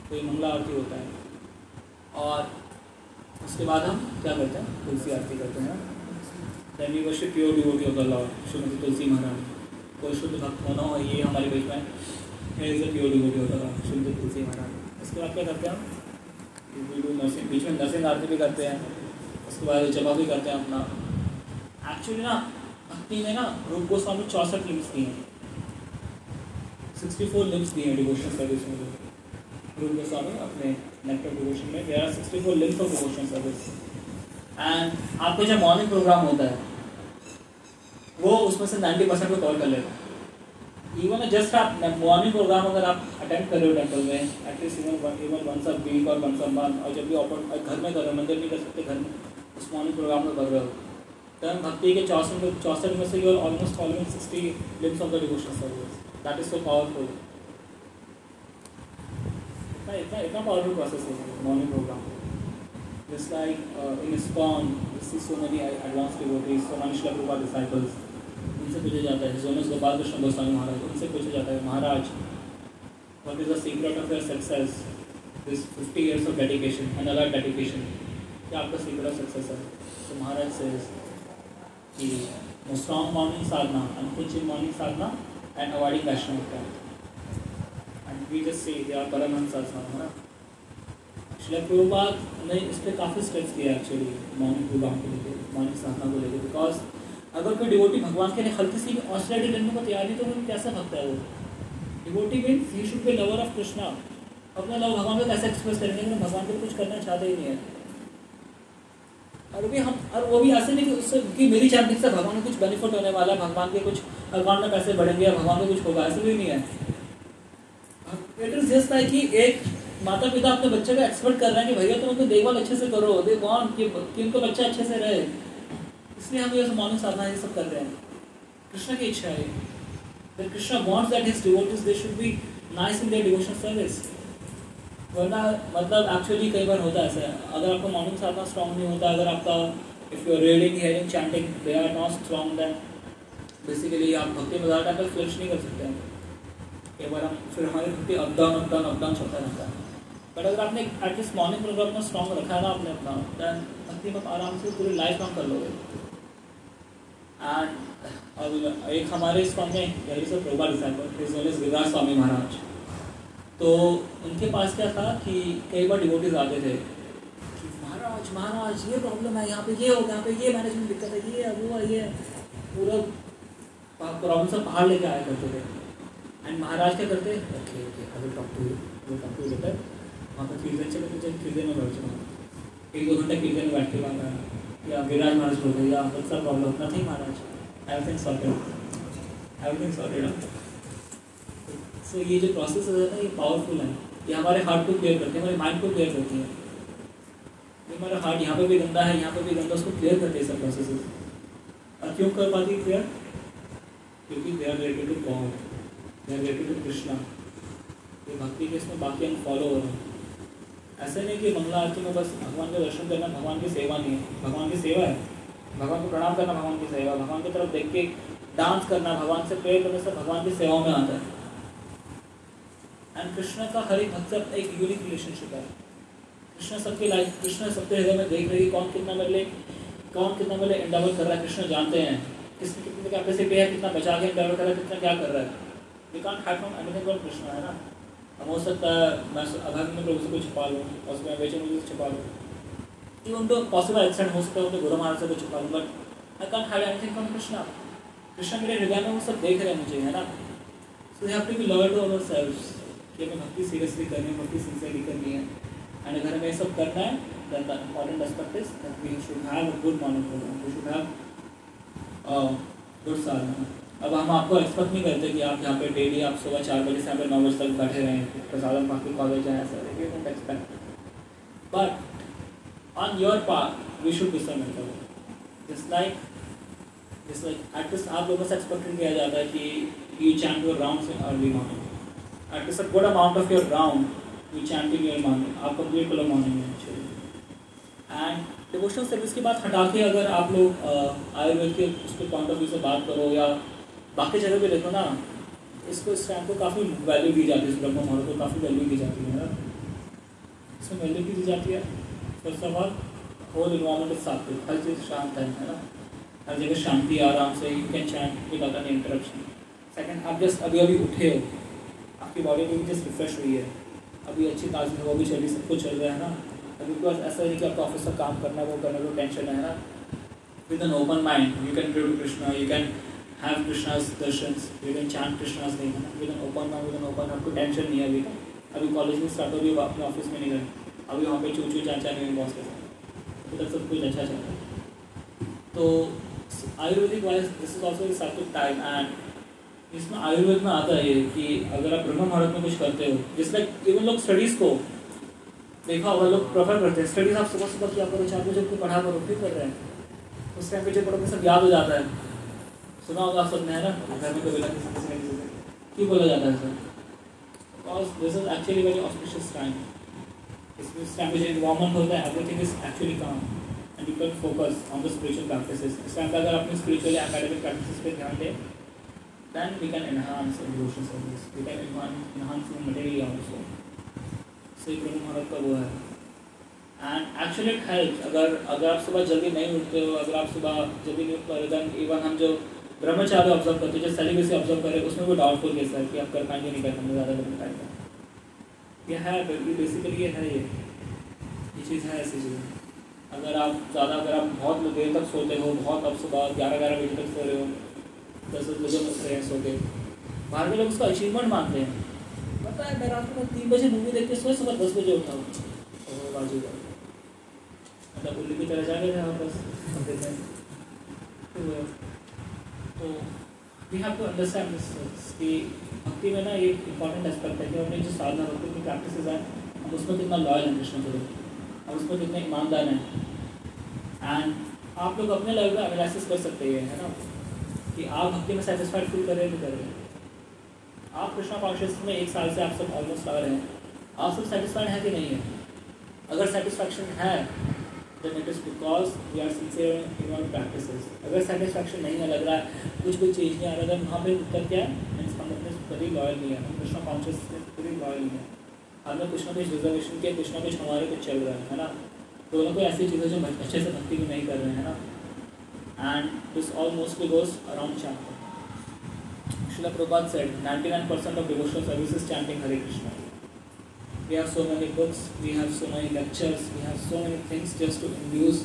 तो ये मंगला आरती होता है। और उसके बाद हम क्या करते हैं? तुलसी आरती करते हैं। Then we worship pure devotee of the Lord, Shrimati Tulsi Maharani. कोई शुद्ध भक्त होना हो ये हमारे बीच में, is a pure devotee of the Lord, Shrimati Tulsi Maharani. उसके बाद क्या करते हैं हम? नरसिंह, बीच में नरसिंह आरती भी करते हैं। उसके बाद जपा भी करते हैं अपना। एक्चुअली ना भक्ति में ना रूप गोस्वामी 64 लिम्स दिए हैं, 64 लिम्स दिए हैं डिवोशन सर्विस में। रूप गोस्वामी अपने नेक्टर डिवोशन में, there are 64 limbs of devotion service. And आपका जब मॉर्निंग प्रोग्राम होता है, वो उसमें से 90% को कवर कर लेगा। इवन जस्ट आप मॉर्निंग प्रोग्राम अगर आप अटेंड कर रहे हो टेम्पल में, at least even once a week और वंस अ मंथ, और जब भी घर में कर रहे हो, मंदिर नहीं कर सकते, घर में उस मॉर्निंग प्रोग्राम में कर रहे हो, तब भक्ति के 64 में से you are almost following 60 limbs of the devotion service. That is so powerful. इतना पावरफुल प्रोसेस है morning programme. Just like in ISKCON, we see so many advanced devotees, so many Srila Prabhupada disciples. उनसे पूछा जाता है, Jonas Gopal Krishna Goswami महाराज, उनसे पूछा जाता है, महाराज, what is the secret of your success? This 50 years of dedication and other dedication. क्या आपका secret of success है? तो महाराज says कि strong morning sadhana, unquenching morning sadhana, and avoiding Vaishnava. And we just say they are Paramahamsas now, है ना? श्रील प्रभुपाद ने इस पर काफ़ी स्टेप्स किया एक्चुअली मॉर्निंग प्रोग्राम को लेकर, मॉर्निंग साधना को लेकर। बिकॉज अगर कोई डिवोटी भगवान के लिए हल्की सी ऑस्टिरिटी लेने को तैयार नहीं, तो वो कैसे भक्त है? वो devotee means he should be lover of Krishna. अपना लव भगवान को कैसे एक्सप्रेस करेंगे कि भगवान के लिए कुछ करना चाहते ही नहीं है। और वो भी ऐसे नहीं कि उससे कि मेरी चैरिटी से भगवान को कुछ बेनिफिट होने वाला है, भगवान के कुछ अकाउंट में पैसे बढ़ेंगे या भगवान को कुछ होगा, ऐसे भी नहीं है। इट इज जस्ट लाइक कि एक माता पिता अपने बच्चे को एक्सपेक्ट कर रहे हैं कि भैया तुम उनको देखभाल अच्छे से करो, दे वांट कि उनको बच्चा अच्छे से रहे, इसलिए हम ये मॉर्निंग साधना ये सब कर रहे हैं। कृष्ण की इच्छा है, that Krishna wants that his devotees they should be nice in their devotional service. वरना मतलब एक्चुअली कई बार होता है ऐसा, अगर आपका मॉर्निंग साधना स्ट्रॉन्ग नहीं होता, अगर आपका if you are reading hearing chanting they are not strong, then basically आप भक्ति में ज़्यादा टाइम फ्लरिश नहीं कर सकते हैं। कई बार हम फिर हमारी भक्ति अप डाउन चलता रहता है। बट अगर आपने एटलीस्ट मॉर्निंग प्रोग्राम में स्ट्रॉन्ग रखा है ना आपने अपना, दैन भक्ति में आराम से पूरी लाइफ लॉन्ग कर लोगे। एंड एक हमारे इस फॉर्म में प्रभुपाद डिसाइपल गिरिराज स्वामी महाराज, तो उनके पास क्या था कि कई बार डिवोटीज आते थे कि महाराज ये प्रॉब्लम है, यहाँ पे ये होगा, यहाँ पे ये मैनेजमेंट दिक्कत है, ये है वो है, ये पूरा प्रॉब्लम सब पहाड़ लेके आया करते थे। एंड महाराज क्या करते, okay I will talk to you later. वहाँ पर कीर्तन चले, कीर्तन में बैठ चुका, 1-2 घंटे कीर्तन में बैठ के बाद या गिरिराज महाराज बोलते या सब प्रॉब्लम नथिंग महाराज, एवरीथिंग सॉर्टेड। सो ये जो प्रोसेस है ना, ये पावरफुल है, ये हमारे हार्ट को क्लियर करते हैं, हमारे माइंड को क्लियर करती है। ये हमारा हार्ट यहाँ पे भी गंदा है, यहाँ पे भी गंदा, उसको क्लियर करते हैं सब प्रोसेस। और क्यों कर पाती है प्रेयर? क्योंकि they are related to God, they are related to Krishna. ये भक्ति के इसमें बाकी हम फॉलो हो रहे हैं। ऐसे नहीं कि मंगला आरती में बस भगवान का दर्शन करना भगवान की सेवा नहीं है। भगवान की सेवा है, भगवान को प्रणाम करना भगवान की सेवा, भगवान की तरफ देख के डांस करना, भगवान से प्रेयर करने से भगवान की सेवा में आता है। एंड कृष्ण का हर एक भक्त से अपना एक यूनिक रिलेशनशिप है। कृष्ण सबके लाइफ, कृष्ण सबके हृदय में देख रही है कौन कितना मेरे लिए एंडेवर कर रहा है। कृष्ण जानते हैं किसने कितने कैपेसिटी है, कितना बचा के एंडेवर कर रहा है, कितना क्या कर रहा है। We can't hide from anything but Krishna, है ना। हम हो सकता है मैं अभाग्य प्रभु से कुछ छुपा लूँ और उसमें बेचैन मुझे छुपा लूँ, इवन तो पॉसिबल एक्सटेंड हो सकता है तो गुरु महाराज से कुछ छुपा लूँ, but I can't hide anything from Krishna. Krishna मेरे हृदय में वो सब देख रहे हैं मुझे, है ना। So we have to be loyal to ourselves कि हमें भक्ति सीरियसली करनी है, भक्ति सिंसियरली करनी है। एंड अगर हमें ये सब करना है then the important aspect is that we should have a good morning program, we should have good sadhana। अब हम आपको एक्सपेक्ट नहीं करते कि आप यहाँ पे डेली आप सुबह 4 बजे से यहाँ पे 9 बजे तक बैठे रहें, प्रसादम बाकी कॉलेज है ऐसा, we don't expect, but on your part we should be some just like at least आप लोगों से एक्सपेक्ट किया जाता है कि you chant your rounds in early morning, at least a good amount of your round you chant in your morning, आप complete करो morning में एक्चुअली। एंड डिवोशनल सर्विस की बात हटा के अगर आप लोग आयुर्वेद के उसके पॉइंट ऑफ व्यू से बात करो या बाकी जगह पे देखो ना, इसको इस टाइम को काफ़ी वैल्यू दी जाती है, इस ब्रह्म मुहूर्त को काफ़ी वैल्यू दी जाती है ना। इसमें वैल्यू की दी जाती है first of all whole environment is sattvic, हर चीज़ शांत है ना, हर जगह शांति आराम से you can chant without any interruption. Second, आप जस्ट अभी अभी उठे हो, आपकी बॉडी भी जस्ट रिफ्रेश हुई है, अभी अच्छी ताज़ी हवा भी चल रही, सब कुछ चल रहा है ना। अभी बिकॉज ऐसा है कि आपको ऑफिस का काम करना है, वो करना, वो टेंशन है ना। With an open mind you can pray to Krishna, you can have Krishna's darshans, you can chant Krishna's नहीं है ना। With an open mind, with an open, आपको टेंशन नहीं है। अभी कॉलेज में स्टार्ट हो गई, अपने ऑफिस में नहीं गए, अभी वहाँ पे चू चाचा नहीं बॉस के साथ, तो सब कुछ अच्छा चल रहा है। तो Ayurvedic wise this is also सात्विक टाइम। एंड इसमें आयुर्वेद में आता है ये कि अगर आप ब्रह्म मुहूर्त में कुछ करते हो, जिसमें इवन लोग स्टडीज़ को देखा होगा, लोग प्रेफर करते हैं स्टडीज आप सुबह सुबह किया करो, 4 बजे पढ़ा करो, फिर कर रहे हैं उस टाइम पे जो पढ़ोगे सब याद हो जाता है। सुना होगा आप सबने, है ना, घर में कभी ना किसी क्यों बोला जाता है sir? Because this is actually very auspicious time. इस टाइम पे जो इन्वायरमेंट होता है एवरीथिंग इज एक्चुअली काम and you can focus on the spiritual practices. इस टाइम पे अगर अपने स्पिरिचुअल एकेडमिक प्रैक्टिसेस पे ध्यान दें then we can enhance devotional service, we can enhance materially also। सही ब्रह्म मुहूर्त का वो है। And actually it helps. अगर आप सुबह जल्दी नहीं उठते हो, अगर आप सुबह जल्दी नहीं उठ पा रहे, देन इवन हम जो ब्रह्मचार्य ऑब्जर्व करते हैं, जो सेलिब्रेसी ऑब्जर्व करें, उसमें वो डाउटफुल केस है कि आप कर पाएंगे नहीं कर पाएंगे, ज़्यादा कर पाएंगे। ये है बेसिकली, ये है, ये चीज़ है ऐसी चीज़। अगर आप बहुत देर तक सोते हो, बहुत अब सुबह 11 बजे तक सो रहे हो, 10 बजे उठ रहे हैं सो के, बाहर के लोग उसको अचीवमेंट मानते हैं। पता है मैं रात को 3 बजे मूवी देख के सोए, सुबह 10 बजे उठा हूँ, तो बाजू का मतलब उल्लू की तरह जा रहे थे वापस। तो we have to understand this कि भक्ति में ना एक इम्पॉर्टेंट एस्पेक्ट है कि हमने जो साधना भक्ति की प्रैक्टिसेस हैं, हम उसमें कितना लॉयल हैं कृष्ण के लिए, हम उसमें कितने ईमानदार हैं। एंड आप लोग अपने लेवल पर एनालिसिस कर सकते हैं, है ना, कि आप भक्ति में सेटिस्फाइड फील कर रहे हैं, नहीं कर रहे हैं। आप कृष्णा कॉन्शियस में 1 साल से आप सब ऑलमोस्ट आ रहे हैं, आप सब सेटिस्फाइड हैं कि नहीं है? अगर सेटिस्फैक्शन है then it is because we are sincere in our practices. अगर सेटिस्फैक्शन नहीं है, लग रहा है कुछ भी चीज़ नहीं आ रहा, देन वहाँ पे उत्तर क्या है? मीन्स हम अपने कभी लॉयल नहीं है, हम कृष्णा कॉन्शियस में कभी लॉयल नहीं है, हमने कुछ ना कुछ रिजर्वेशन किया, कुछ ना कुछ हमारे कुछ चल रहा है ना। दोनों को ऐसी चीज़ें जो अच्छे से भक्ति भी नहीं कर रहे हैं ना। And this all mostly goes around chanting. Srila Prabhupada said 99% of devotional service is chanting Hare Krishna. We have so many books, we have so many lectures, we have so many things just to induce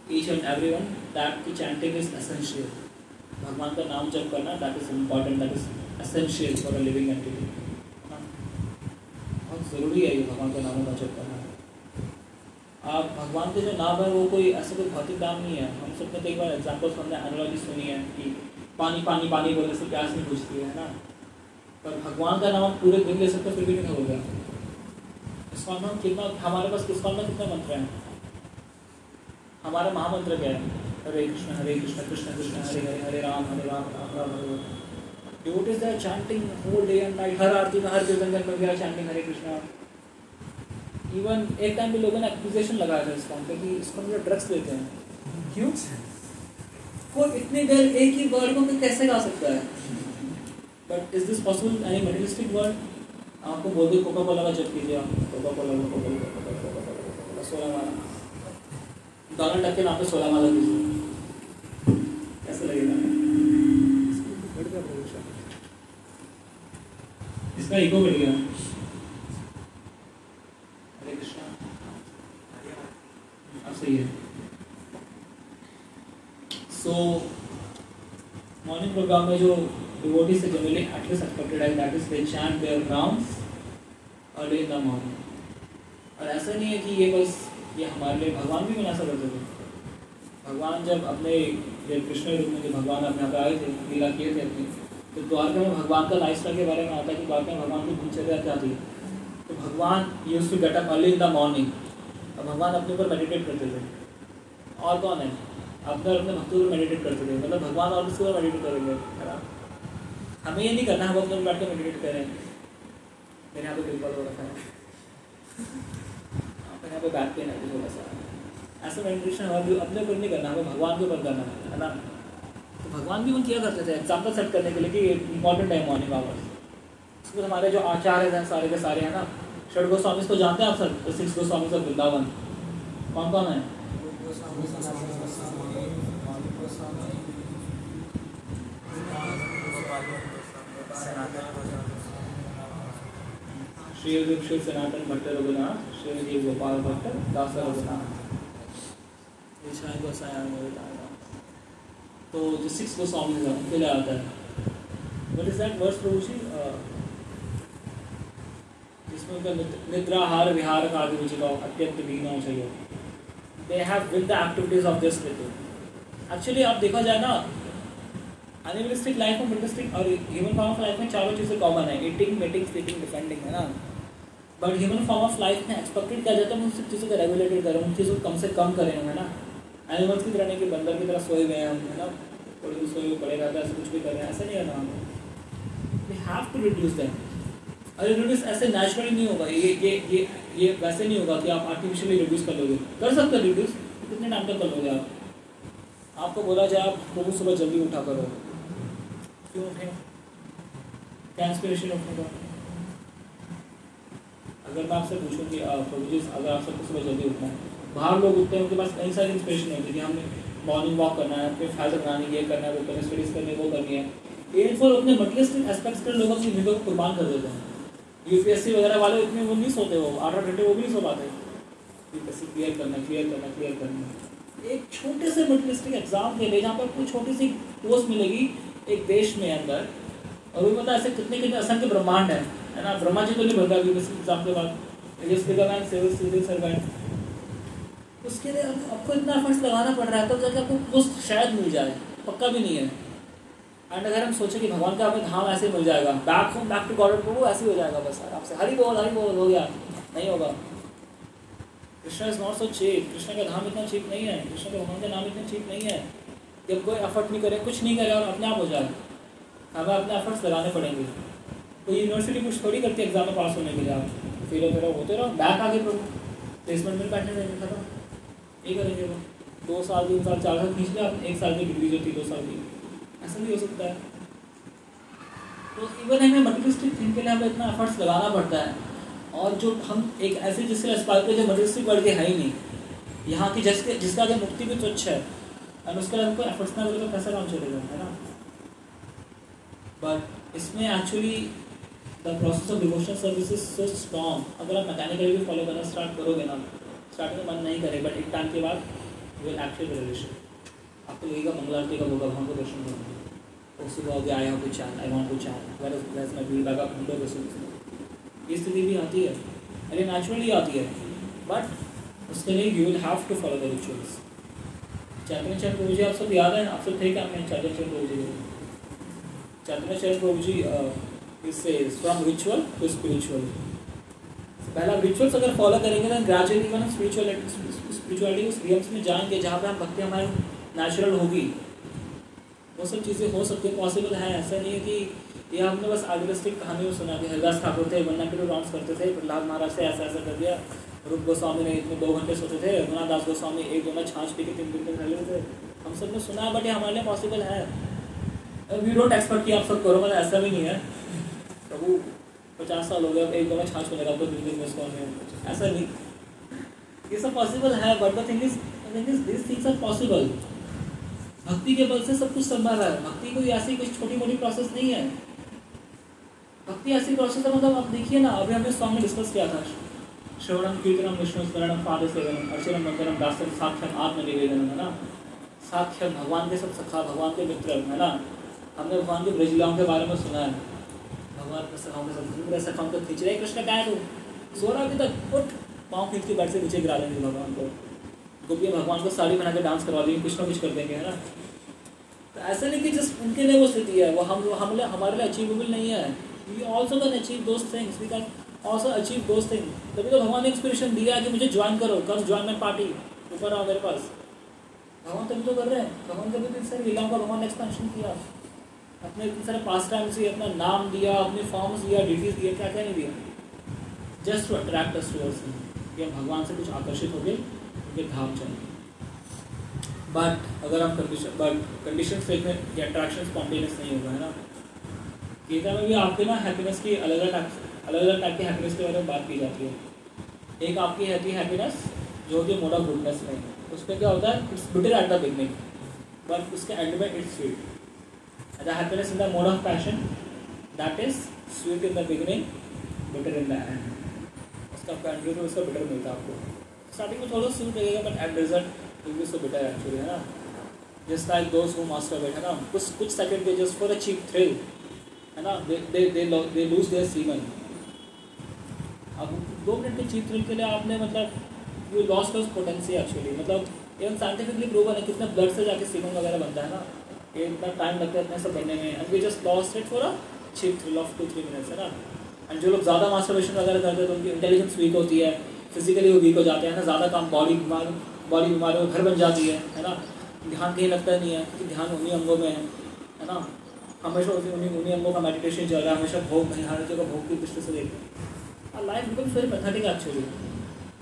each and everyone that the chanting is essential. भगवान का नाम जप करना, that is important, that is essential for a living entity. बहुत ज़रूरी है ये भगवान का नाम का जप करना। आप भगवान के जो नाम है वो कोई ऐसा कोई भौतिक नाम नहीं है। हम सबने कई बार एग्जाम्पल्स, हमने एनालॉजी सुनी है कि पानी पानी पानी बोलने से प्यास नहीं बुझती है ना, पर भगवान का नाम पूरे दिन ले सकते फिर भी नहीं होगा। इस्कॉन में कितना, हमारे पास इस्कॉन में कितने मंत्र हैं? हमारा महामंत्र क्या है? Hare Krishna, Krishna Krishna, Hare Ram, Ram Ram, Hare Hare. Devotees they are chanting whole day and night. हर आरती में हर कीर्तन में भी are chanting Hare Krishna. Even एक टाइम पे लोगों ने एक्यूजेशन लगाया था इसको पे कि इसको हम ड्रग्स लेते हैं. क्यों? वो इतनी देर एक ही वर्ड को कैसे गा सकता है? But is this possible in any materialistic world? आपको बोल दो कोका कोला का जब कीजिए आप कोका कोला 16 माला डॉलर टक के नाम पे 16 माला कीजिए कैसे लगेगा? बढ़ गया प्रदूषण, इसका ईगो बढ़ गया. हरे कृष्णा अब सही है. सो मॉर्निंग प्रोग्राम में जो devotees are generally at least expected and that is they chant their rounds early in the morning. और ऐसा नहीं है कि ये बस ये हमारे लिए भगवान भी ऐसा करते थे. भगवान जब अपने कृष्ण रूप में जब भगवान अपने यहाँ आए थे लीला किए थे अपनी, तो द्वारका में भगवान का लाइफ स्टाइल के बारे में आता है कि द्वारका में भगवान की दिनचर्या क्या थी. तो भगवान used to get up early in the morning. और भगवान अपने ऊपर मेडिटेट करते थे. और कौन है अपने भक्तों पर मेडिटेट करते थे. मतलब भगवान और किसी पर मेडिटेट करेंगे है ना. हमें ये नहीं करना, हम अपने बैठ के मेडिटेट करें. मेरे यहाँ पे बिल्कुल हो रखा है, मेरे यहाँ पे बैक पेन है थोड़ा सा. ऐसा मेडिटेशन हमें अपने ऊपर नहीं करना, हमें भगवान के ऊपर करना है ना. तो भगवान भी उन किया करते थे एग्जाम्पल सेट करने के लिए कि इंपॉर्टेंट है मॉर्निंग आवर्स. उसमें हमारे जो आचार्य हैं सारे के सारे हैं ना, षड गोस्वामी को जानते हैं आप सर? 6 गोस्वामी ऑफ वृंदावन कौन कौन है? श्री शिव सनातन भट्ट रघुनाथ, श्री जी गोपाल भट्ट, दास रघुनाथ. तो जो 6 गोस्वामी है उनके लिए आता है. व्हाट इज दैट वर्स प्रभु जी? जिसमें उनका निद्राहार विहार का आदि रुचि का अत्यंत लीन चाहिए. They have with the activities of this Ritu. Actually आप देखा जाए ना, एनिमलिस्टिक लाइफ में मेटेरियलिस्टिक और ह्यूमन फॉर्म ऑफ लाइफ में चारों चीज़ें कॉमन है. ईटिंग, मीटिंग, स्लीपिंग, डिफेंडिंग, है ना. But human form of life में एक्सपेक्टेड किया जाता है उन सब चीज़ों को रेगुलेटेड करें, उन चीज़ों को कम से कम करें, है ना. एनिमल्स की तरह नहीं कि बंदर की तरह सोए हुए हैं हम, है ना, थोड़ी दूर सोए हुए पड़े रहते हैं, ऐसे कुछ भी कर रहे हैं, ऐसा नहीं करना हमें. We have to reduce that. और रिड्यूस ऐसे नेचुरली नहीं होगा. ये वैसे नहीं होगा कि आप आर्टिफिशियली रिड्यूस कर लोगे. कर सकते हो रिड्यूस, कितने टाइम तक कर लोगे आप? आपको बोला जाए आप प्रभु सुबह जल्दी उठा करो, क्यों उठे? क्या इंस्पिरेशन उठने का? अगर मैं आपसे पूछूं कि प्रभु जी अगर आप सबको सुबह जल्दी उठना है, बाहर लोग उठते हैं उनके पास कई सारी इंस्पिरेशन होती है कि हमने मॉर्निंग वॉक करना है, अपने हेल्थ बनानी है, ये करना है, वो करना है, स्टडीज़ करनी है, वो करनी है. एज फॉर अपने मटेरियलिस्टिक एस्पेक्ट्स के लोगों की जिंदगी को कुर्बान कर देते हैं. यूपीएससी वगैरह वाले इतने वो नहीं सोते, वो 8-8 घंटे वो भी नहीं सो पाते. यूपीएससी क्लियर करना. एक छोटे से मटेरियलिस्टिक एग्जाम के लिए जहाँ पर कोई छोटी सी पोस्ट मिलेगी एक देश में अंदर, और वो पता ऐसे कितने कितने असंख्य ब्रह्मांड है ना. ब्रह्मा जी तो नहीं बनता यूपीएससी एग्जाम के बाद, सिविल सर्वेंट. उसके लिए आपको इतना एफर्ट्स लगाना पड़ रहा है तब जाके आपको पोस्ट शायद मिल जाए, पक्का भी नहीं है. एंड अगर हम सोचें कि भगवान का हमें धाम ऐसे मिल जाएगा, back home back to God प्रभु ऐसे हो जाएगा बस आराम से, हरी बोल हो गया, नहीं होगा. Krishna is not so cheap. कृष्ण का धाम इतना चीप नहीं है, कृष्ण के भगवान का नाम इतना चीप नहीं है. जब कोई एफर्ट नहीं करे, कुछ नहीं करे और अपने आप हो जाए, हमें अपने एफर्ट्स लगाने पड़ेंगे. तो यूनिवर्सिटी कुछ थोड़ी करती है एग्जाम में पास होने के लिए. आप फेल होते रहो, बैक आगे प्रभु प्लेसमेंट में बैठने देंगे, खत्म. ये करेंगे वो 2 साल 3 साल 4 साल खींच लिया, 1 साल की डिग्री जो थी 2 साल की, ऐसा भी हो सकता है. तो इवन हमें मटेरियलिस्टिक थिंग के लिए हमें इतना एफर्ट्स लगाना पड़ता है. और जो हम एक ऐसे जिससे एस्पायर करते जो मटेरियलिस्टिक वर्ल्ड के है ही नहीं, यहाँ की जिसका आगे मुक्ति भी तुच्छ है, और उसके लिए हमको एफर्ट्स ना करें तो कैसा काम चलेगा, है ना. बट इसमें actually the process of devotional service is so strong. अगर आप मैकेनिकली भी फॉलो करना स्टार्ट करोगे ना, स्टार्टिंग में मन नहीं करेगा, बट एक टाइम के बाद विल एक्चुअली रिलेशन आपको लगेगा मंगलारती का होगा, भगवान को दर्शन करोगे. और सुबह हो गया, I have to chant, I want to chant, where is my feel back up window पे सुन. ये स्थिति भी आती है, अरे नेचुरली आती है. बट उसके लिए you will have to follow the rituals. Chaitanya Charan Prabhu जी आप सब याद है, आप सब थे क्या? मैं चैतन्य चरण प्रभु जी प्रभु जी इससे फ्रॉम रिचुअल टू स्पिरिचुअल. पहला रिचुअल्स अगर फॉलो करेंगे तो ग्रेजुअली इवन स्पिरिचुअलिटी उस रियम्स में जाएंगे जहाँ पे हम भक्ति हमारे नेचुरल होगी, वो सब चीज़ें हो सकती है, पॉसिबल है। ऐसा नहीं है कि ये हमने बस आइडियलिस्टिक कहानी में सुना कि हरिदास ठाकुर थे, वन्ना के डांस करते थे, प्रहलाद महाराज से ऐसा ऐसा कर दिया, रूप गोस्वामी ने इतने 2 घंटे सोते थे, रघुनाथ दास गोस्वामी 1 दोना छाछ पी के 3 दिन तक रह लेते थे। हम सब ने सुना है, बट ये हमारे लिए पॉसिबल है। वी डोंट एक्सपेक्ट कि आप सब करो, मतलब ऐसा भी नहीं है। प्रभु 50 साल हो गए, अब 1 दोना छाछ मिलेगा आपको 3 दिन में, इसको ऐसा नहीं, ये सब पॉसिबल है। But the thing is this things are possible. भक्ति के बल से सब कुछ संभव है। भक्ति कोई ऐसी कुछ छोटी मोटी प्रोसेस नहीं है। भक्ति ऐसी प्रोसेस है, मतलब आप देखिए ना, अभी हमने सॉन्ग में डिस्कस किया था, श्रवणम कीर्तनम विष्णु स्मरणम पाद सेवनम अर्चनम वंदनम दास्यम साख्यम आत्मनिवेदनम, है ना। साख्यम भगवान के सब सखा, भगवान के मित्र, है ना। हमने भगवान के ब्रजलीलाओं के बारे में सुना है, भगवान के सखाओं के सब सखाओं को खींच रहे, कृष्ण क्या है तू सो रहा अभी तक, उठ, पाँव खींच के बेड से नीचे गिरा देंगे भगवान को, गोपियाँ भगवान को साड़ी बना के डांस करवा देंगे, कुछ ना कुछ कर देंगे, है ना। तो ऐसा नहीं कि जस्ट उनके लिए वो स्थिति है, वो हमारे लिए अचीवेबल नहीं है। We also can achieve those things, we can also achieve those things. तभी तो भगवान ने इंस्पिरेशन दिया कि मुझे ज्वाइन करो, कम ज्वाइन माई पार्टी, ऊपर आओ मेरे पास। भगवान तभी तो कर रहे हैं। भगवान कभी इतनी सारी लीलाओं का भगवान ने एक्सपेंशन किया, अपने इतने सारे पास टाइम से अपना नाम दिया, अपने फॉर्म्स दिया, डिटीज दिया, क्या क्या नहीं दिया, just to attract us towards him, कि हम भगवान से कुछ आकर्षित हो गए, उनके धाम चलेंगे। बट अगर आप कंडीशन फेथ में ये अट्रैक्शन स्पॉन्टेनियस नहीं होगा, है ना। गीता में भी आपके ना हैप्पीनेस की अलग अलग टाइप की हैप्पीनेस के बारे में बात की जाती है। एक आपकी है हैप्पीनेस जो होती है मोड ऑफ गुडनेस में, उसमें क्या होता है, it's bitter at the beginning but उसके एंड में it's sweet. The happiness in the mode of passion that is sweet in the beginning, bitter in the end. उसका एंड में उसका बिटर मिलता है आपको। स्टार्टिंग में थोड़ा स्वीट लगेगा but at result will be so bitter actually, है ना। Just like those who masturbate, है ना, कुछ सेकंड के just for a cheap thrill, है ना, दे लूज देयर सीमन। अब 2 मिनट के चीप थ्रिल के लिए आपने मतलब you lost your potential actually. मतलब इवन साइंटिफिकली प्रूवन है, कितना ब्लड से जाके सीमन वगैरह बनता है ना, ये इतना टाइम लगता है इतना सब बनने में, and we just lost it for a cheap thrill of 2-3 minutes, है ना। एंड जो लोग ज़्यादा मास्टरबेशन वगैरह करते हैं तो उनकी इंटेलिजेंस वीक होती है, फिजिकली वो वीक हो जाते हैं ना, ज़्यादा काम बॉडी बीमारियों घर बन जाती है ना। ध्यान कहीं लगता नहीं है क्योंकि ध्यान उन्हीं अंगों में है ना। हमेशा उन्हीं अंगों का मेडिटेशन चल रहा है, हमेशा भोग कहीं हर जगह भोग की दृष्टि से देखते हैं। Life becomes very pathetic actually,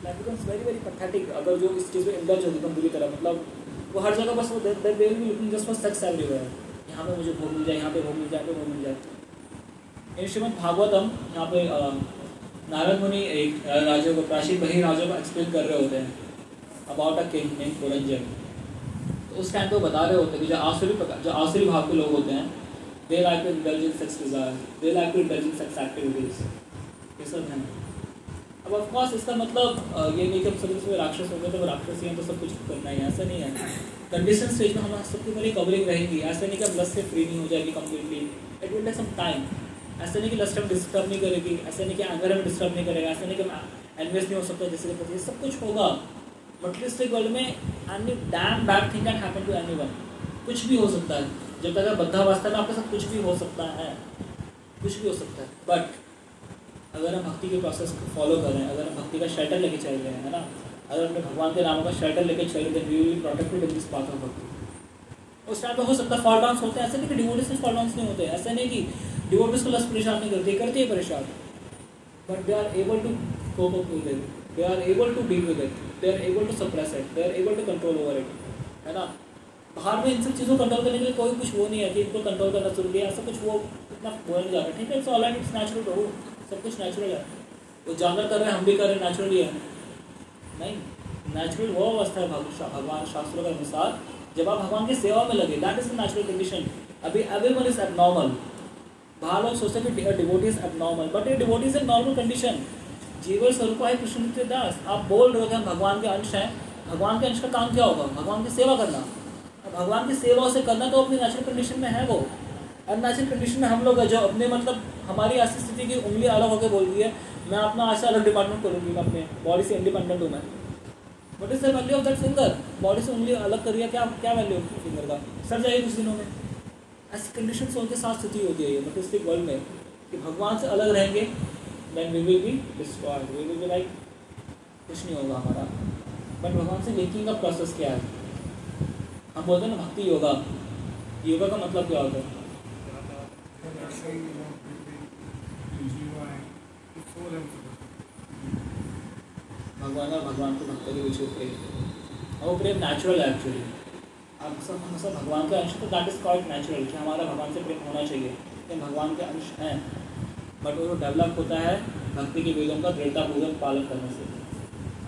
life becomes very very pathetic अगर जो इस चीज़ में इंडल्ज होगी तो बुरी तरह। मतलब वो हर जगह बस वो they will be looking just for sex everywhere, यहाँ पे मुझे भोग मिल जाए, यहाँ पे भोग मिल जाए, तो भोग मिल जाए। इन श्रीमद् भागवतम यहाँ पे नारद मुनि एक राजा को, प्राचीन बही राजा को एक्सप्लेन कर रहे होते हैं about a king name Puranjan. तो उस टाइम पे वो बता रहे होते हैं कि जो आसुरी भाव के लोग होते हैं, they like to indulge in sex desire, they like to indulge in sex activities, ये सब है। अब ऑफ कोर्स इसका मतलब ये नहीं कि सब इसमें राक्षस होंगे तो वो राक्षस ही हैं तो सब कुछ करना ही, ऐसा नहीं है। कंडीशन स्टेज में हमारा सबकी मेरी कवरिंग रहेगी, ऐसा नहीं कि अब लस्ट से फ्री नहीं हो जाएगी completely, it will take some time. ऐसा नहीं कि लस्ट में डिस्टर्ब नहीं करेगी, ऐसा नहीं कि एंगर में डिस्टर्ब नहीं करेगा, ऐसा नहीं कि एनवियस नहीं हो सकता जैसे के प्रति, सब कुछ होगा। मटेरियलिस्टिक वर्ल्ड में any damn bad thing can happen to anyone, कुछ भी हो सकता है। जब तक बद्धावस्था में आपके साथ कुछ भी हो सकता है, कुछ भी हो सकता है। बट अगर हम भक्ति के प्रोसेस को फॉलो कर रहे हैं, अगर हम भक्ति का शेल्टर लेके चल रहे हैं, है ना, अगर हमने भगवान के नामों का शेल्टर लेके चल रहे हैं, we will be protected in this path of bhakti. उस टाइम पे हो सकता है फॉल डाउन्स होते हैं, ऐसे नहीं कि डिवोटीज से फॉल डाउन्स नहीं होते, ऐसा नहीं कि डिवोटीज को लस्ट परेशान नहीं करती है परेशान, but they are able to cope up with it, they are able to deal with it, they are able to suppress it, they are able to control over it, है ना। बाहर में इन सब चीज़ों को कंट्रोल करने के लिए कोई कुछ वो नहीं है कि इनको कंट्रोल करना शुरू किया, ऐसा कुछ वो इतना बोला नहीं जाता। ठीक है, it's all right, it's natural, प्रभु सब कुछ नेचुरल है। वो जानवर कर रहे हैं, हम भी कर रहे हैं, नेचुरली है। नहीं, नेचुरल वो अवस्था है भगवान शास्त्रों के अनुसार जब आप भगवान की सेवा में लगे, that is the natural condition. अभी एवरीवन इज एबनॉर्मल। बाहर लोग सोचते हैं कि डिवोटी इज एबनॉर्मल, बट ये devotee is a normal condition. जीवन स्वरूप है कृष्ण नित्य दास। आप बोल रहे हो कि हम भगवान के अंश हैं, भगवान के अंश का काम क्या होगा? भगवान की सेवा करना। भगवान की सेवा से करना तो अपनी नेचुरल कंडीशन में है। वो अननेचुरल कंडीशन में हम लोग है जो अपने मतलब हमारी ऐसी स्थिति की उंगली अलग होकर बोल रही है, मैं अपना ऐसा अलग डिपार्टमेंट करूँगी, मैं अपने बॉडी से इंडिपेंडेंट हूँ मैं। What is the value of that finger? Body से उंगली अलग कर रही है, क्या वैल्यू है फिंगर का? सर जाइए कुछ दिनों में। ऐसी कंडीशन उनके साथ स्थिति होती है मटेरियलिस्टिक वर्ल्ड में कि भगवान से अलग रहेंगे, then we will be destroyed, we will be like कुछ नहीं होगा हमारा। बट भगवान से लिंकिंग का प्रोसेस क्या है? हम बोलते हैं ना भक्ति योगा, योगा का मतलब क्या होता है? भगवान और भगवान को भक्त के बीच प्रेम, और वो प्रेम नेचुरल है एक्चुअली। आप सब हम सब भगवान के अंश, तो दैट इज़ क्वाइट नेचुरल कि हमारा भगवान से प्रेम होना चाहिए, कि भगवान के अंश हैं। बट वो डेवलप होता है भक्ति के वेदों का दृढ़तापूर्वक पालन करने से।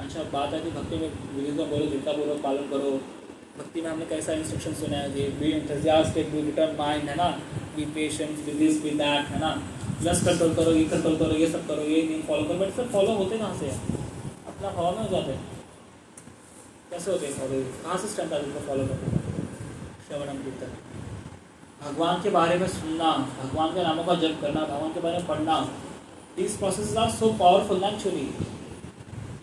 अच्छा, बात है कि भक्ति में वेदों का बोलो दृढ़तापूर्वक पालन करो। भक्ति में हमने कैसा इंस्ट्रक्शन सुना है कि be enthusiastic, be determined mind, है ना, be patient, be this be that, है ना, लस्ट कंट्रोल करो, ये कंट्रोल करो, ये सब करो, ये नहीं फॉलो करो। बट सब फॉलो होते कहाँ से हैं? अपना भाव में हो जाते हैं। कैसे होते हैं फॉलो? कहाँ से स्ट्रेंथ आती है फॉलो करते हैं? श्रवणम कीर्तन, भगवान के बारे में सुनना, भगवान के नामों का जप करना, भगवान के बारे में पढ़ना, these process are so powerful actually.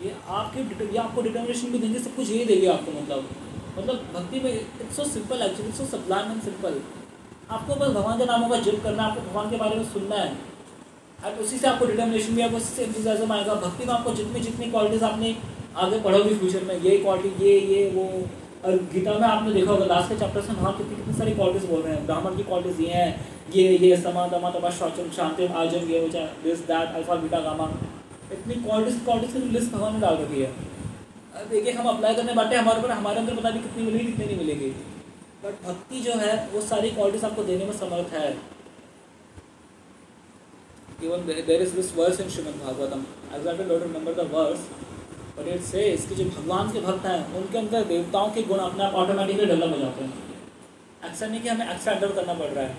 ये आपको डिटर्मिनेशन भी देंगे, सब कुछ यही देगी आपको। मतलब भक्ति में it's so simple actually, it's so sublime and simple. आपको बस भगवान के नामों का जप करना, आपको भगवान के बारे में सुनना है, और उसी से आपको डिटर्मिनेशन भी, आपको उसी से एंथुसियाज्म आएगा। भक्ति में आपको जितनी क्वालिटीज आपने आगे पढ़ोगे फ्यूचर में, ये क्वालिटी, ये वो। और गीता में आपने देखा होगा लास्ट के चैप्टर्स में भगवान कितनी सारी क्वालिटीज बोल रहे हैं। ब्राह्मण की क्वालिटीज ये हैं, ये समा दमा तपा शौचम शांति आजम, ये this that alpha beta gamma, इतनी क्वालिटीज की लिस्ट भगवान ने डाल रखी है। अब एक हम अप्लाई करने बाटे हमारे ऊपर, हमारे अंदर पता नहीं कितनी मिलेगी कितनी नहीं मिलेगी। बट भक्ति जो है वो सारी क्वालिटीज आपको देने में समर्थ है। Even there is this verse in Shrimad Bhagavatam, exactly don't remember the verse, but it says कि जो भगवान के भक्त हैं उनके अंदर देवताओं के गुण अपने आप ऑटोमेटिकली डेवलप हो जाते हैं। ऐसा नहीं कि हमें एक्स्ट्रा डेवलप करना पड़ रहा है।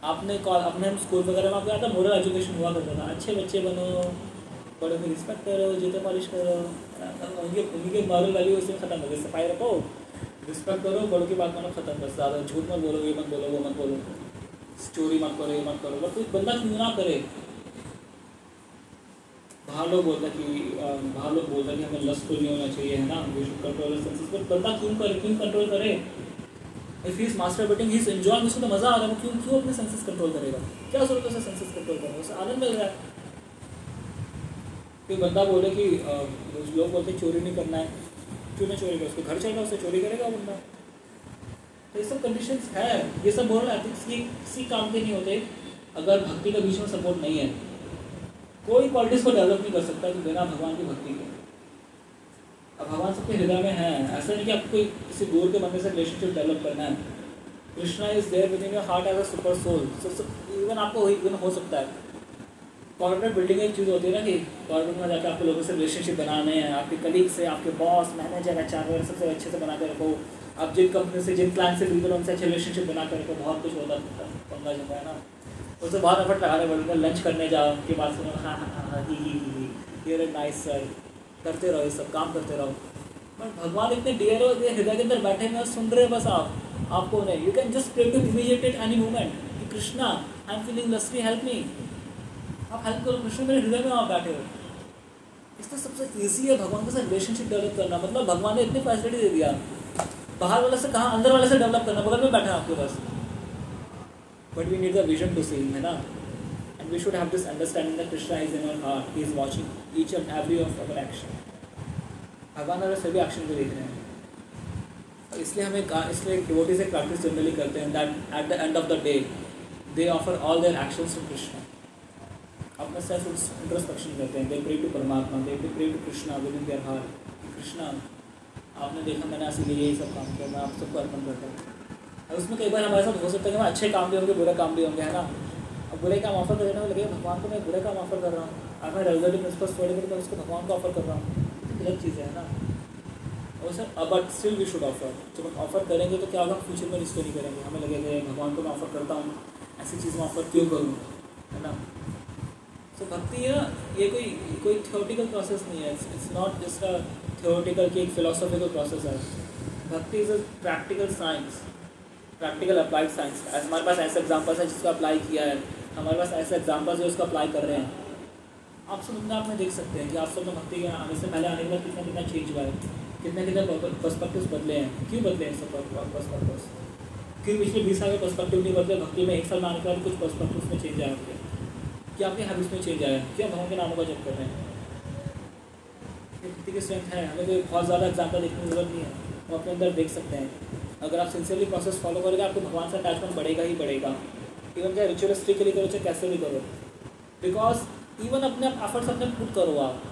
अपने हम स्कूल वगैरह में आपको आता है मोरल एजुकेशन हुआ करता था, अच्छे बच्चे बनो, बड़ों की रिस्पेक्ट करो, जूते पॉलिश करो, उनकी मॉरल वैल्यू उसमें खत्म हो गई। सफाई रखो, रिस्पेक्ट करो, बड़ों की बात मानो, खत्म। बस ज़्यादा झूठ मत बोलो, ये मत बोलो, वो मत बोलो, चोरी मत करो, ये मत करो। बट कोई बंदा क्यों ना करे? बाहर लोग बोलता कि हमें लस्टफुल नहीं होना चाहिए, है ना, we should control senses. But बंदा क्यों कंट्रोल करे? If he is masturbating, he is enjoying, उसको तो मजा आ रहा है, वो क्यों अपने सेंसेस कंट्रोल करेगा? क्या जरूरत है उसे सेंसेस कंट्रोल करने? उसे आनंद मिल रहा है। कोई बंदा बोले कि लोग बोलते चोरी नहीं करना है, क्यों नहीं चोरी करेगा? उसको घर चलेगा, उससे चोरी करेगा बंदा। तो ये सब कंडीशंस है, ये सब बोल रहा है किसी काम के नहीं होते अगर भक्ति के बीच में सपोर्ट नहीं है। कोई क्वालिटीज को डेवलप नहीं कर सकता कि बिना भगवान की भक्ति के। अब भगवान सबके हृदय में है, ऐसा नहीं कि आपको कोई किसी दूर के बंदे से रिलेशनशिप डेवलप करना है। Krishna is there within your heart as a super soul. Even आपको इवन हो सकता है कॉर्पोरेट बिल्डिंग एक चीज़ होती है ना कि कॉर्पोरेट में जाकर आपको लोगों से रिलेशनशिप बनाने हैं, आपके कलीग से, आपके बॉस, मैनेजर, एचआर वगैरह सबसे अच्छे से बना के रखो। आप जिन कंपनी से, जिन क्लाइंट से बिल्कुल उनसे अच्छे रिलेशनशिप बना कर रखो। बहुत कुछ होता है पंगा जमा है ना, उससे बहुत एफर्ट लगाने पड़ेगा। लंच करने जाओ, उनकी बात सुनो, हाँ हाँ हाँ हाँ ही यूर नाइस सर, करते रहो, ये सब काम करते रहो। बट भगवान इतने डियर हो, हृदय के अंदर बैठे हुए सुन रहे बस आपको नहीं। You can just pray to immediate at any moment कि Krishna I am feeling lusty, help me. आप हेल्प करो, कृष्ण मेरे हृदय में आप बैठे हो। इसमें सबसे ईजी है भगवान के साथ रिलेशनशिप डेवलप करना। मतलब भगवान ने इतनी फैसिलिटी दे दिया, बाहर वाले से कहाँ, अंदर वाले से डेवलप करना, बगल में बैठा है आपके पास। But we need the vision to see, है ना, and we should have this understanding that Krishna is in our heart, he is watching each and every of our action. भगवान हमारे सभी एक्शन को देख रहे हैं। इसलिए इसलिए डिवोटीज एक प्रैक्टिस जनरली करते हैं that at the end of the day they offer all their actions to Krishna. अपना सेल्फ इंट्रोस्पेक्शन करते हैं, they pray to Paramatma, they pray to Krishna within their heart. Krishna आपने देखा मैंने इसीलिए यही सब काम किया, मैं आप सबको अर्पण करता हूँ। और उसमें कई बार हमारे साथ हो सकता है कि मैं अच्छे काम भी होंगे, बुरे काम भी होंगे, है ना। अब बुरे काम ऑफर करने में लगे, भगवान को मैं बुरे काम ऑफर कर रहा हूँ, और मैं रेगुलरली प्रिंसिपल्स फॉलो करके उसको भगवान को ऑफर कर रहा हूँ, गलत चीज़ है ना। और sir but still we should offer. जब हम ऑफर करेंगे तो क्या होगा, फ्यूचर में रिस्क नहीं करेंगे, हमें लगेगा भगवान को मैं ऑफर करता हूँ, ऐसी चीज़ में ऑफर क्यों करूँ, है ना। तो भक्ति है ना, ये कोई थियोरेटिकल प्रोसेस नहीं है। It's not just a theoretical कि एक फिलोसॉफिकल प्रोसेस है। भक्ति is a practical science, practical applied science. हमारे पास ऐसे एग्जाम्पल्स हैं जिसको अप्लाई किया है, हमारे पास ऐसे एग्जाम्पल्स है उसको अप्लाई कर रहे हैं। आप सब अपने आप में देख सकते हैं कि आप सब में भक्ति के आने से पहले आने के बाद कितना चेंज हुआ है, कितने पर्सपेक्टिव्स बदले हैं। क्यों बदले हैं सब पर्सपेक्टिव्स? क्यों पिछले 20 साल के पर्सपेक्टिव नहीं बदले? भक्ति में 1 साल में आने के बाद कुछ पर्सपेक्टिव्स में चेंज आया होंगे, क्या आपके हैबिट्स में चेंज आया, क्या भगवान के नामों का जप कर रहे हैं। ये भक्ति की स्ट्रेंथ है। हमें कोई बहुत ज़्यादा एग्जाम्पल देखने की जरूरत नहीं है, वो अपने अंदर देख सकते हैं। अगर आप सिंसियरली प्रोसेस फॉलो करोगे आपको भगवान से अटैचमेंट बढ़ेगा ही बढ़ेगा, इवन चाहे रिचुअलिस्टिकली करो चाहे कैसे भी करो, बिकॉज इवन अपने एफर्ट्स अपने पुट करो आप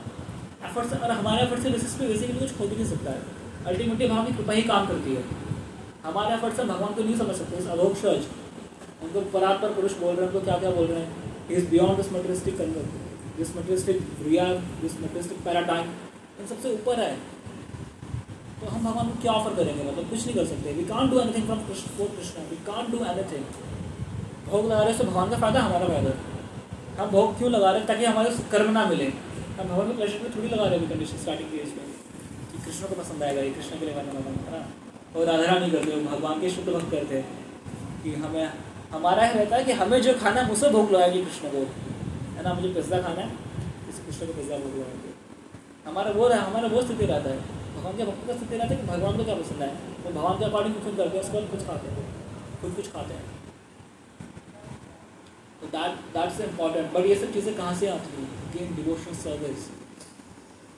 एफर्ट्स, और हमारे एफर्ट्स के बेसिस पे बेसिकली कुछ हो भी नहीं सकता है। अल्टीमेटली भगवान की कृपा ही काम करती है, हमारे एफर्ट्स से भगवान को नहीं समझ सकते। इस अलोक सच उनको परात्पर पुरुष बोल रहे हैं, उनको क्या क्या बोल रहे हैं, he is beyond this materialistic convert, this materialistic real, this materialistic paradigm, इन सबसे ऊपर है। तो हम भगवान को क्या ऑफर करेंगे, मतलब कुछ नहीं कर सकते। We can't do anything from Krishna, we can't do anything. भोग लगा रहे हैं तो भगवान का फायदा, हमारा फायदा। हम भोग क्यों लगा रहे हैं, ताकि हमारे कर्म ना मिले। हम भगवान के प्लेजर में थोड़ी लगा रहे हैं कंडीशन स्टार्टिंग फेज में कि कृष्ण को पसंद आएगा, ये कृष्ण के लिए मैंने है ना। और राधा नहीं करते, भगवान के शुद्ध भक्त करते हैं कि हमें हमारा है रहता है कि हमें जो खाना है मुझसे भोग लगाएगी कृष्ण को, है ना। मुझे पिज्ज़ा खाना है, किसी कृष्ण को पिज्ज़ा भोग लगाएंगे। हमारा वो स्थिति रहता है। भगवान के भक्त का स्थिति रहता है कि भगवान को क्या पसंद है, वो भगवान के अकॉर्डिंग खुद करते हैं, उसके बाद कुछ खाते हैं, खुद कुछ खाते हैं। तो दैट्स इम्पॉर्टेंट। बट ये सब चीज़ें कहाँ से आती हैं, गेन डिवोशनल सर्विस।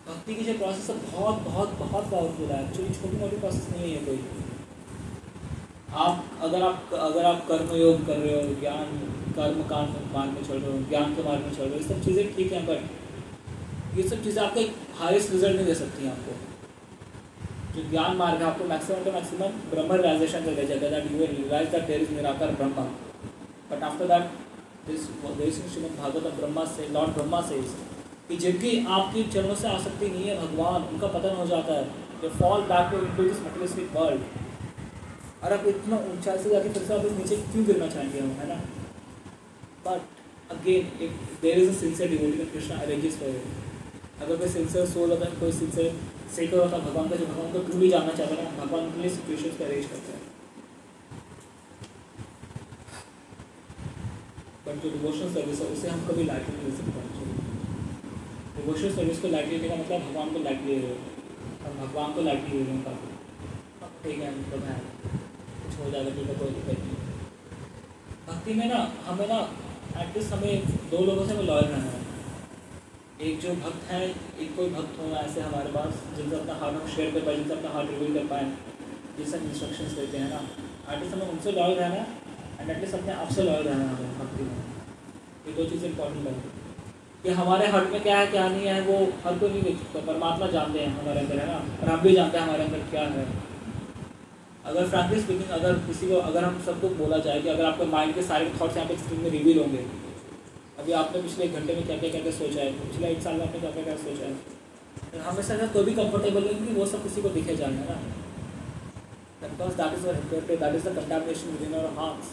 भक्ति की जो प्रोसेस है बहुत बहुत बहुत पावरफुल है एक्चुअली, छोटी मोटी प्रोसेस नहीं है कोई। अगर आप कर्म योग कर रहे हो, ज्ञान कर्म कांड मार्ग में चल रहे हो, ज्ञान के मार्ग में चल रहे हो, ये सब चीज़ें ठीक हैं, बट ये सब चीज़ें आपको एक हाईएस्ट रिजल्ट नहीं दे सकती हैं। आपको जो ज्ञान मार्ग है आपको maximum to maximum Brahman realisation ले जाएगा, that you will realise that there is nirakar Brahma. But after that this Shrimad Bhagavat Brahma से लॉर्ड ब्रह्मा से कि जिनकी आपकी चरणों से आसक्ति नहीं है भगवान, उनका पतन हो जाता है, they fall back to into this materialistic world. और आप इतना ऊंचाई से जाके फिर से आप नीचे क्यों गिरना चाहेंगे हम, है ना। But again if there is a sincere devotee that Krishna arranges for it. अगर कोई सिंसियर सोल होता है, कोई सिंसियर सीकर होता है भगवान का, जो भगवान को ट्रूली जानना चाहता है, भगवान के लिए सिचुएशंस को अरेंज करते हैं। बट जो डिवोशनल सर्विस है उसे हम कभी लाइटली नहीं ले सकते। डिवोशनल सर्विस को लाइटली लेने का मतलब भगवान को लाइटली ले रहे हो, हम भगवान को लाइटली ले रहे हैं काफ़ी। ठीक है, मतलब है कुछ हो जाएगा, ठीक है, कोई दिक्कत नहीं। भक्ति में ना हमें ना एटलीस्ट हमें दो लोगों से हमें लॉयल रहना है। एक जो भक्त है, एक कोई भक्त होना ऐसे हमारे पास जिनसे अपना हार्ट हम शेयर कर पाए, जिनसे अपना हार्ट रिवील कर पाएँ, जिससे हम इंस्ट्रक्शंस देते हैं ना, एटलीस्ट हमें उनसे लॉयल रहना है एंड एटलीस्ट अपने आप से लॉयल रहना है भक्ति में। ये दो चीज़ें इंपॉर्टेंट है कि हमारे हार्ट में क्या है क्या नहीं है वो हर कोई नहीं देख सकता, परमात्मा जानते हैं हमारे अंदर, है ना, और हम भी जानते हैं हमारे अंदर क्या है। अगर फ्रैंकली स्पीकिंग अगर हम सबको बोला जाए कि अगर आपके माइंड के सारे थॉट्स यहाँ पे स्क्रीन में रिवील होंगे, अभी आपने पिछले 1 घंटे में क्या क्या सोचा है, पिछले 1 साल में आपने क्या क्या सोचा है, तो हमेशा अगर कोई भी कंफर्टेबल नहीं कि वो सब किसी को दिखे जाए, है ना, because that is that is the contamination within our hearts.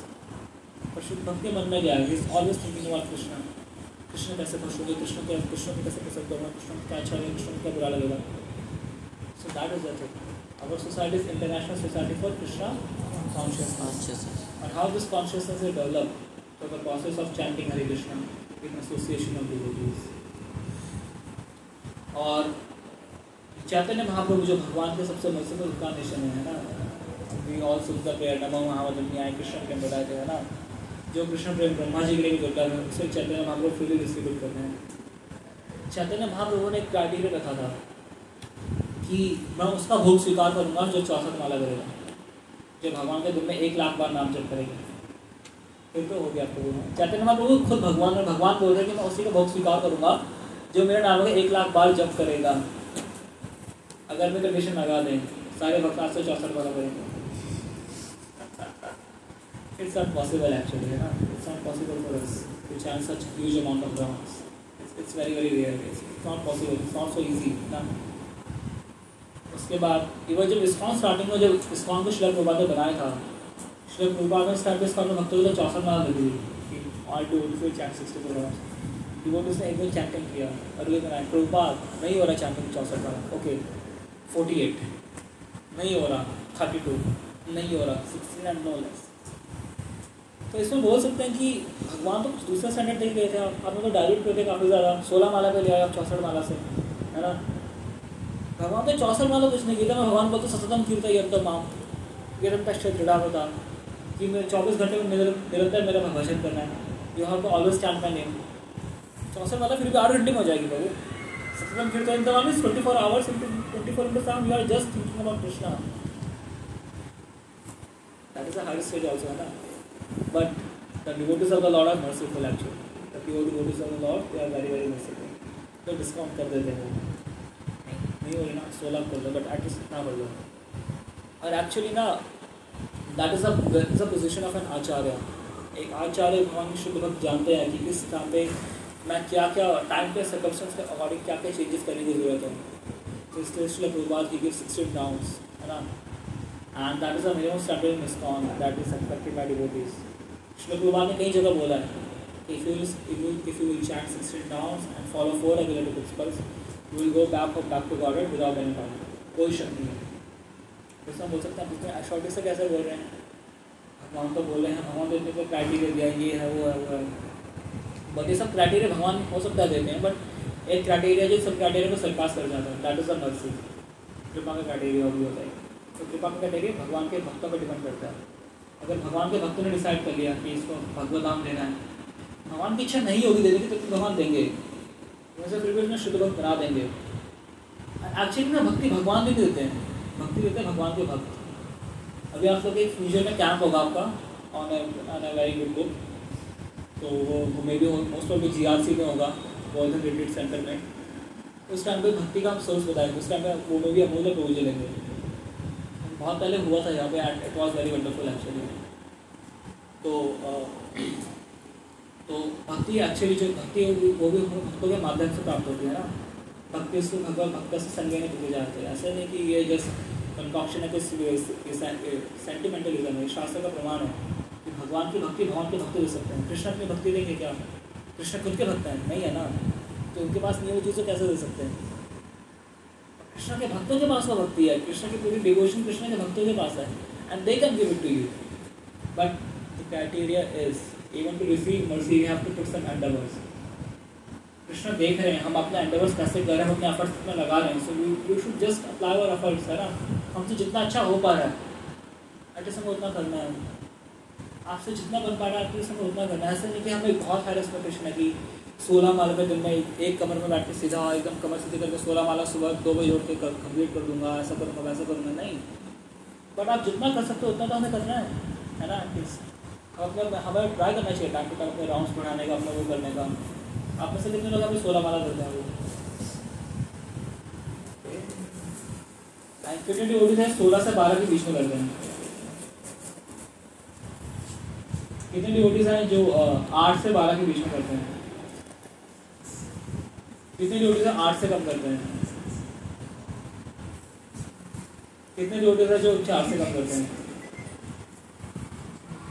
पर शुद्ध भक्त के मन में क्या है, he is always thinking about Krishna. Krishna कैसे खुश होंगे, कृष्ण को कैसे पसंद करूँगा, कृष्ण को क्या अच्छा लगेगा, कृष्ण को क्या बुरा लगेगा। So that is the thing. Our society is international society for Krishna consciousness, और how this consciousness is develop through the process of chanting Hare Krishna in association of devotees. और चैतन्य महाप्रभु जो भगवान के सबसे मर्सिफुल इनकार्नेशन है ना, वी ऑल सुन द प्रेयर नमो महावदन्याय कृष्ण के अंदर आते हैं ना, जो कृष्ण प्रेम ब्रह्मा जी के लिए भी होता है, उसे चैतन्य महाप्रभु फ्रीली डिस्ट्रीब्यूट करते हैं। चैतन्य महाप्रभु ने एक क्राइटेरिया रखा था कि मैं उसका भोग स्वीकार करूंगा जो 64 माला करेगा, जो भगवान के दिन में 1 लाख बार नाम जप करेगा। फिर तो हो गया आपको। चैतन्य महाप्रभु खुद भगवान बोल रहे हैं कि मैं उसी का भोग स्वीकार करूंगा जो मेरे नाम का 1 लाख बार जप करेगा। अगर मैं कंडीशन लगा दें सारे भक्त 864 माला करेंगे, it's not possible actually, है ना, it's not possible for us to chant such huge amount of rounds. It's very rare. It's not possible. It's not so easy ना। उसके बाद इवन जब इस्कॉन स्टार्टिंग में जब इस्कॉन को श्रील प्रभुपाद ने बनाया था, श्रील प्रभुपाद ने स्टार्ट इस्कॉन में भक्तों को 64 माला लगी थी, ऑल टू फिर चैंट 64 rounds। डिवोटीज ने एक दिन चैंटिंग किया और ये बनाया प्रभुपाद नहीं हो रहा चैंटिंग 64 माला, ओके 48 नहीं हो रहा, 32 नहीं हो रहा, 16 एंड नो लेस। तो इसमें बोल सकते हैं कि भगवान तो कुछ दूसरा स्टैंडर्ड नहीं गए थे, आपने तो डायरेक्ट करते काफ़ी ज़्यादा 16 माला पे लिया आप 64 माला से, है ना। भगवान तो 64 माला कुछ नहीं किया था। मैं भगवान बोलते सततम कीर्तन यंतम माम यंतम तश्चर्य दृढ़ा होता कि मैं 24 घंटे में निरंतर मेरा भजन करना है, you have to always stand my name. 64 माला फिर भी 8 घंटे में हो जाएगी प्रभु। सततम कीर्तन यंतम माम is 24 hours into 24 into 7 you are just thinking about Krishna. That is a higher stage also है ना. But the devotees of the lord are merciful actually. The pure devotees of the lord they are very very merciful. तो discount कर देते हैं नहीं हो रही ना 16 कर दो, बट एटलीस्ट इतना कर दो. और एक्चुअली ना that is a position of an acharya. एक आचार्य भगवान शुद्ध भक्त जानते हैं कि किस टाइम पे मैं क्या क्या टाइम पे सर्कमस्टेंस के अकॉर्डिंग क्या क्या चेंजेस करने की ज़रूरत है. तो इसलिए प्रभुपाद ही गिव 16 डाउन्स है ना. And that is a minimum standard in ISKCON that is expected bye devotees. Srila Prabhupada ने कई जगह बोला है if you will chant 16 downs and follow 4 regulative principles, you will go back to Godhead without any problem. कोई शक नहीं है. तो बोल सकते हैं इसमें अशॉर्टी से कैसे बोल रहे हैं. भगवान तो बोल रहे हैं, भगवान तो इतने क्राइटेरिया दिया ये है वो है वो है. बट ये सब क्राइटेरिया भगवान हो सकता है देते हैं, बट एक क्राइटेरिया जो सब क्राइटेरिया को सरपास कर जाता है. That is the mercy. कृपा का क्राइटेरिया भी होता है. तो कृपा का क्राइटेरिया भगवान के भक्तों पर डिपेंड करता है. अगर भगवान के भक्तों ने डिसाइड कर लिया कि इसको भगवत धाम देना है, भगवान की इच्छा नहीं होगी देने की तो भगवान देंगे. वैसे फिर भी उसमें शुद्ध भक्त बना देंगे. एक्चुअली ना भक्ति भगवान भी देते हैं, भक्ति देते हैं भगवान के भक्त. अभी आप लोग एक फ्यूचर में कैंप होगा आपका on a very good book. तो वो may be most of GRC में होगा, गोल्डन रिट्रीट सेंटर में. उस टाइम पे भक्ति का हम सोर्स बताएंगे. उस टाइम पे वो मे बी अमूल्य प्रभु जी लेंगे. बहुत पहले हुआ था यहाँ पे and it was very wonderful actually. तो भक्ति एक्चुअली जो भक्ति है वो भी भक्तों के माध्यम से प्राप्त होती है ना. भक्ति से भगवान भक्त से संज्ञा नहीं पूजे जाते हैं. ऐसा नहीं कि ये जस्ट कंकॉक्शन है, कुछ सेंटिमेंटलिज्म है. शास्त्र का प्रमाण है कि भगवान की भक्ति भगवान के भक्त दे सकते हैं. कृष्ण अपनी भक्ति देंगे क्या? कृष्ण खुद के भक्त हैं नहीं है ना, तो उनके पास नहीं वो चीज़ें कैसे दे सकते हैं? कृष्ण के भक्तों के पास वो भक्ति है. कृष्ण की पूरी डिवोशन कृष्ण के भक्तों के पास है and they can give it to you. But the criteria is even to receive mercy we have to put some endeavors. Krishna देख रहे हैं हम अपने endeavors कैसे कर रहे हैं, हम अपने efforts कितना लगा रहे हैं. So you should just apply our efforts है ना. हमसे जितना अच्छा हो पा रहा है एटलीस्ट हमें उतना करना है. आपसे जितना बन पा रहा है एटलीस्ट हमें उतना करना है. ऐसा नहीं कि हमें बहुत हाई एक्सपेक्टेशन है कि 16 माला पे दिन में एक कमर में बैठ के सीधा एकदम कमर सीधे करके 16 माला सुबह 2 बजे उठ के कंप्लीट कर दूंगा, ऐसा करूँगा वैसा करूँगा. नहीं, बट आप जितना कर सकते हो उतना तो हमें करना है ना. एटलीस्ट मतलब हमें ट्राई करना चाहिए टाइम टू टाइम अपने राउंड्स बढ़ाने का, अपना वो करने का. आप में से कितने लोग अभी 16 माला करते हैं? वो कितने डिवोटीज हैं 16 से 12 के बीच में करते हैं? कितने डिवोटीज हैं जो 8 से 12 के बीच में करते हैं? कितने डिवोटीज हैं 8 से कम करते हैं? कितने डिवोटीज हैं जो 4 से कम करते हैं?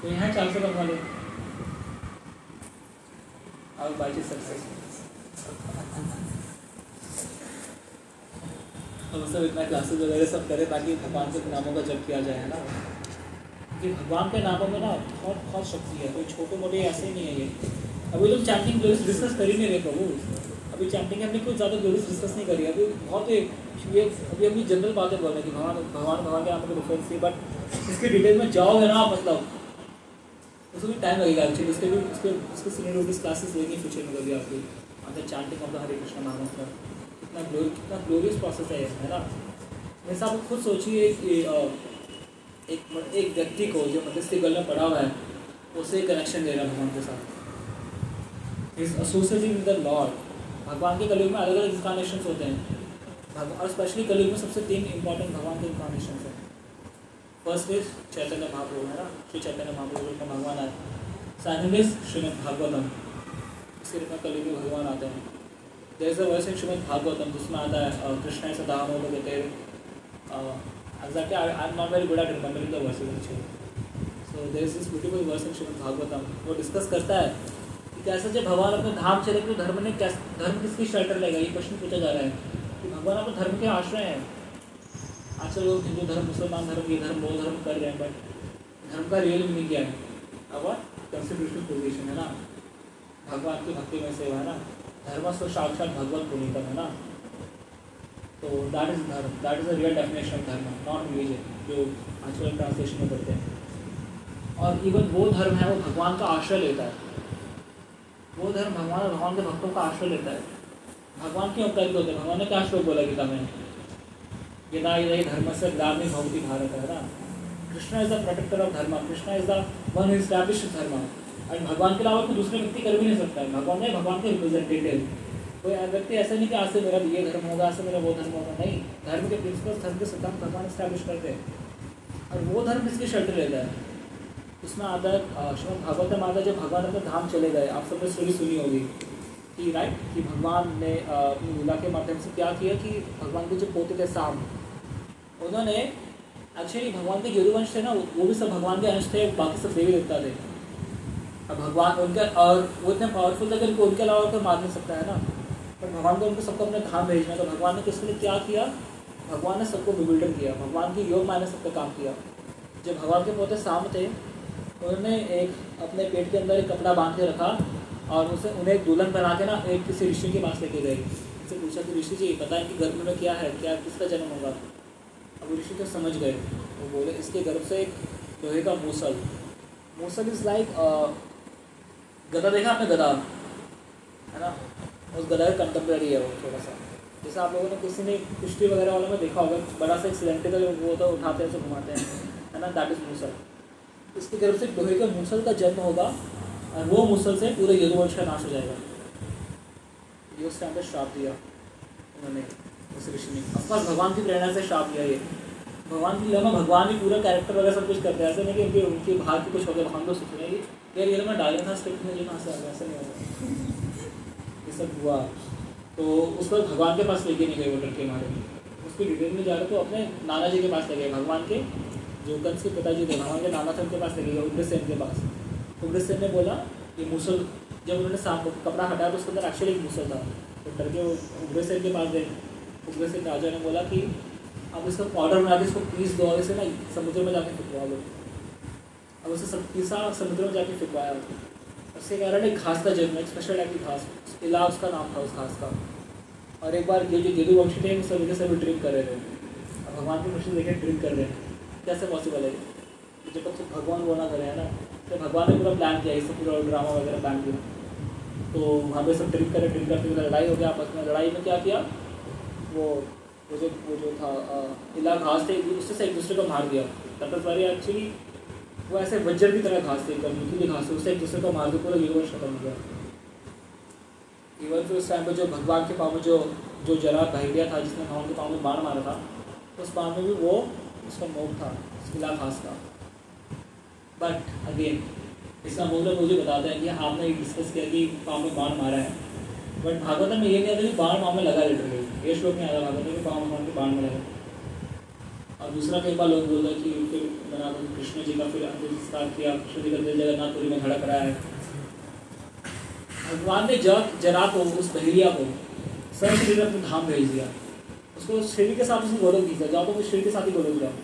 तो यहाँ 4 से कम वाले और बाई सक्सेस. हम सब इतना क्लासेस वगैरह सब करें ताकि भगवान के नामों का जप किया जाए है ना. कि भगवान के नामों में ना बहुत बहुत शक्ति है. कोई छोटे मोटे ऐसे ही नहीं है ये. अभी लोग चैंटिंग ग्लोरीज डिस्कस कर ही नहीं रहे प्रभु. अभी चैंटिंग हमने कुछ ज़्यादा ग्लोरीज डिस्कस नहीं करी. अभी बहुत ये अभी अपनी जनरल बातें बोल रहे हैं कि भगवान के नाम में डिफरेंस है. बट इसके डिटेल में जाओगे ना मतलब उसको भी टाइम लगेगा एक्चुअली. उसके सीनियर क्लासेस लेंगे फ्यूचर में कभी आपकी मतलब चैंटिंग ऑफ द हरे कृष्ण नाम का. कितना ग्लोरियस प्रोसेस है ना. जैसा आप खुद सोचिए कि एक व्यक्ति को जो मध्यस्थी गल में पड़ा हुआ है उसे कनेक्शन दे रहा है भगवान के साथ. Is associated with the Lord. भगवान के कलयुग में अलग अलग इंकारनेशंस होते हैं और स्पेशली कलयुग में सबसे 3 इंपॉर्टेंट भगवान के इंकारनेशंस हैं. फर्स्ट इज चैतन्य महाप्रभु है ना. श्री चैतन्य महाप्रभु का भगवान है. Second is Shrimad Bhagavatam. इसके रूप में कलयुग में भगवान आते हैं. There is a verse in Shrimad Bhagavatam जिसमें आता है कृष्ण ऐसा दाम हो गए थे. Exactly, I'm not very good at remembering the verses actually. So there is this beautiful verse in Srimad Bhagavatam. वो डिस्कस करता है कि कैसे जब भगवान अपने धाम चले तो धर्म किसकी शेल्टर लेगा. ये क्वेश्चन पूछा जा रहा है कि भगवान अपने धर्म के आश्रय हैं. आजकल लोग हिंदू धर्म, मुसलमान धर्म, ये धर्म वो धर्म कर रहे हैं, बट धर्म का रियल मीनिंग क्या है? अब कंस्टिट्यूशनल पोजिशन है ना. भगवान की भक्ति में सेवा है ना. धर्म से साक्षात भगवत पुनीतम है ना. तो दैट इज धर्म. That is the real definition of धर्म, नॉट रिलीजन जो आजकल ट्रांसलेशन में करते हैं. और इवन वो धर्म है वो भगवान का आश्रय लेता है. वो धर्म भगवान के भक्तों का आश्रय लेता है. भगवान क्यों उपकारित होते हैं? भगवान ने क्या श्लोक बोला गीता में? गीता ये धर्म से ग्रामी भवती भारत है ना. Krishna is the protector of dharma, Krishna is the one who established dharma. और भगवान के अलावा कोई दूसरे व्यक्ति कर भी नहीं सकता है। भगवान है भगवान के रिप्रेजेंटेटिव। कोई व्यक्ति ऐसा नहीं कि आज से मेरा ये धर्म होगा, आज से मेरा वो धर्म होगा, नहीं। धर्म के प्रिंसिपल्स, धर्म के सिद्धांत भगवान एस्टैब्लिश करते हैं। और वो धर्म किसकी शेल्टर लेता है? उसमें आता है श्रीमद् भागवत में आता है, जब भगवान अपने धाम चले गए, आप सबने स्टोरी सुनी होगी कि राइट, कि भगवान ने अपनी लीला के माध्यम से क्या किया कि भगवान के जो पोते थे साम, उन्होंने एक्चुअली भगवान के यदुवंश थे ना, वो भी सब भगवान के अंश थे, बाकी सब देवी देवता थे। अब भगवान उनके, और वो इतने पावरफुल थे कि उनके अलावा कोई मार नहीं सकता है ना, पर भगवान को उनको सबको अपने धाम भेजना। तो भगवान ने किसके लिए क्या किया? भगवान ने सबको विबिल्डन किया, भगवान की योग माया ने सब पे काम किया। जब भगवान के पोते साम थे, उन्होंने एक अपने पेट के अंदर एक कपड़ा बांध के रखा और उसे उन्हें एक दुल्हन बना के ना एक किसी ऋषि के पास लेके गए। उनसे पूछा कि ऋषि जी पता है कि गर्भ में क्या है, क्या किसका जन्म होगा? अब ऋषि तो समझ गए, वो बोले इसके गर्भ से एक लोहे का मूसल। मूसल इज़ लाइक गदा, देखा आपने गदा है ना, उस गदा का कंटेम्प्रेरी है वो थोड़ा सा। जैसे आप लोगों ने किसी ने कुश्ती वगैरह वालों में देखा होगा, बड़ा सा एक सिलेंड्रिकल वो तो उठाते हैं, घुमाते हैं, है ना, दैट इज़ मूसल। इसकी तरफ से लोहे के मूसल का जन्म होगा और वो मूसल से पूरे यदुवंश का नाश हो जाएगा। ये उस टाइम पर श्राप दिया उन्होंने उस ऋषि ने। ऑफकोर्स भगवान की प्रेरणा से श्राप दिया ये। भगवान की लीला में भगवान भी पूरा कैरेक्टर वगैरह सब कुछ करते हैं, ऐसा नहीं कि उनकी भाग की कुछ हो गया भगवान को सोच रहे यार ये मैं डाला था स्क्रिप्ट में, ये कहाँ से आ गया, ऐसा नहीं होगा। ये सब हुआ तो उस पर भगवान के पास लेके नहीं गए वो डर के मारे में। उसकी डिटेल में जा रहे तो अपने नाना जी के पास ले गए, भगवान के जो कंस के पिताजी थे, भगवान के नाना थे, उनके पास ले गए, उग्रसेन के पास। उग्रसेन ने बोला ये मूसल, जब उन्होंने सांप कपड़ा हटाया तो उसके अंदर एक्चुअली एक मूसल था, तो डर के वो उग्रसेन के पास गए। उग्रसेन राजा ने बोला कि आप इसका पाउडर बना के इसको पीस दो और इसे ना समुद्र में जाके फिकवा लो। अब उसे सब पीसा समुद्र में जाके फिकवाया। उसके कारण एक घास का जन्म, एक स्पेशल टाइप की घास, इला उसका नाम था उस घास का। और एक बार ये जो यदुवंशी थे सभी से ड्रिंक कर रहे थे। अब भगवान के कृष्ण देखे ड्रिंक कर रहे हैं, कैसे पॉसिबल है? जब तक तो भगवान वो ना करे है ना, तो भगवान ने पूरा प्लान किया, इससे पूरा ड्रामा वगैरह प्लान किया। तो वहाँ पे सब ड्रिंक करते हुए लड़ाई हो गया आपस में। लड़ाई में क्या किया, वो जो था इला घास थे, उससे से एक दूसरे को मार दिया। तटस्वारी एक्चुअली वो ऐसे वज्र की तरह घास थी, नुकीली घास थी, उससे एक दूसरे को मार दिया, पूरा यूनिवर्स खत्म हो गया। इवन फिर उस टाइम पर जो भगवान के पाँव में जो जरा बहरिया था, जिसने भगवान के पाँव में बाण मारा था, उस बाण में भी वो उसका मोह था, किला घास का। बट अगेन इसका मतलब मुझे बताता है कि आपने डिस्कस किया कि पाँव में बाण मारा है, बट भागवत में ये नहीं आता कि बाण पाँव में लगा लिटरली, ये श्लोक नहीं आता भागवत में कि पाँव में बाण में लगा। और दूसरा कई बार लोग बोलते हैं कि फिर बना कृष्ण जी का फिर अंतिम संस्कार किया, कृष्ण जी का दिल जगन्नाथपुरी में धड़क रहा है। भगवान ने जरा को, उस बहेलिया को सर शरीर अपने धाम भेज दिया, उसको शरीर के साथ उसने गौरव खींचा, जाओ तो शरीर के साथ ही गौरव जाओ।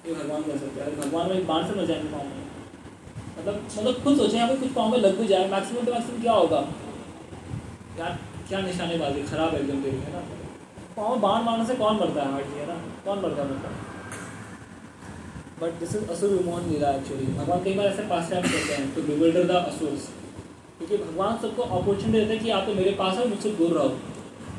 ये भगवान कर सकते हैं। भगवान में एक बाण से मर जाएंगे पाँव में, मतलब खुद सोचें यहाँ पे कुछ पाँव में लग भी जाए, मैक्सिमम तो मैक्सिमम क्या होगा यार, क्या निशानेबाजी खराब है एकदम तेरी, है ना। पाँव में बाण मारने से कौन मरता है, हार्डली, है ना, कौन मरता है मतलब। बट दिस इज असुर विमोहन लीला एक्चुअली। भगवान कई बार ऐसे पास टाइम करते हैं टू बिविल्डर द असुर्स, क्योंकि भगवान सबको अपॉर्चुनिटी देते हैं कि आप तो मेरे पास हो, मुझसे दूर रहो।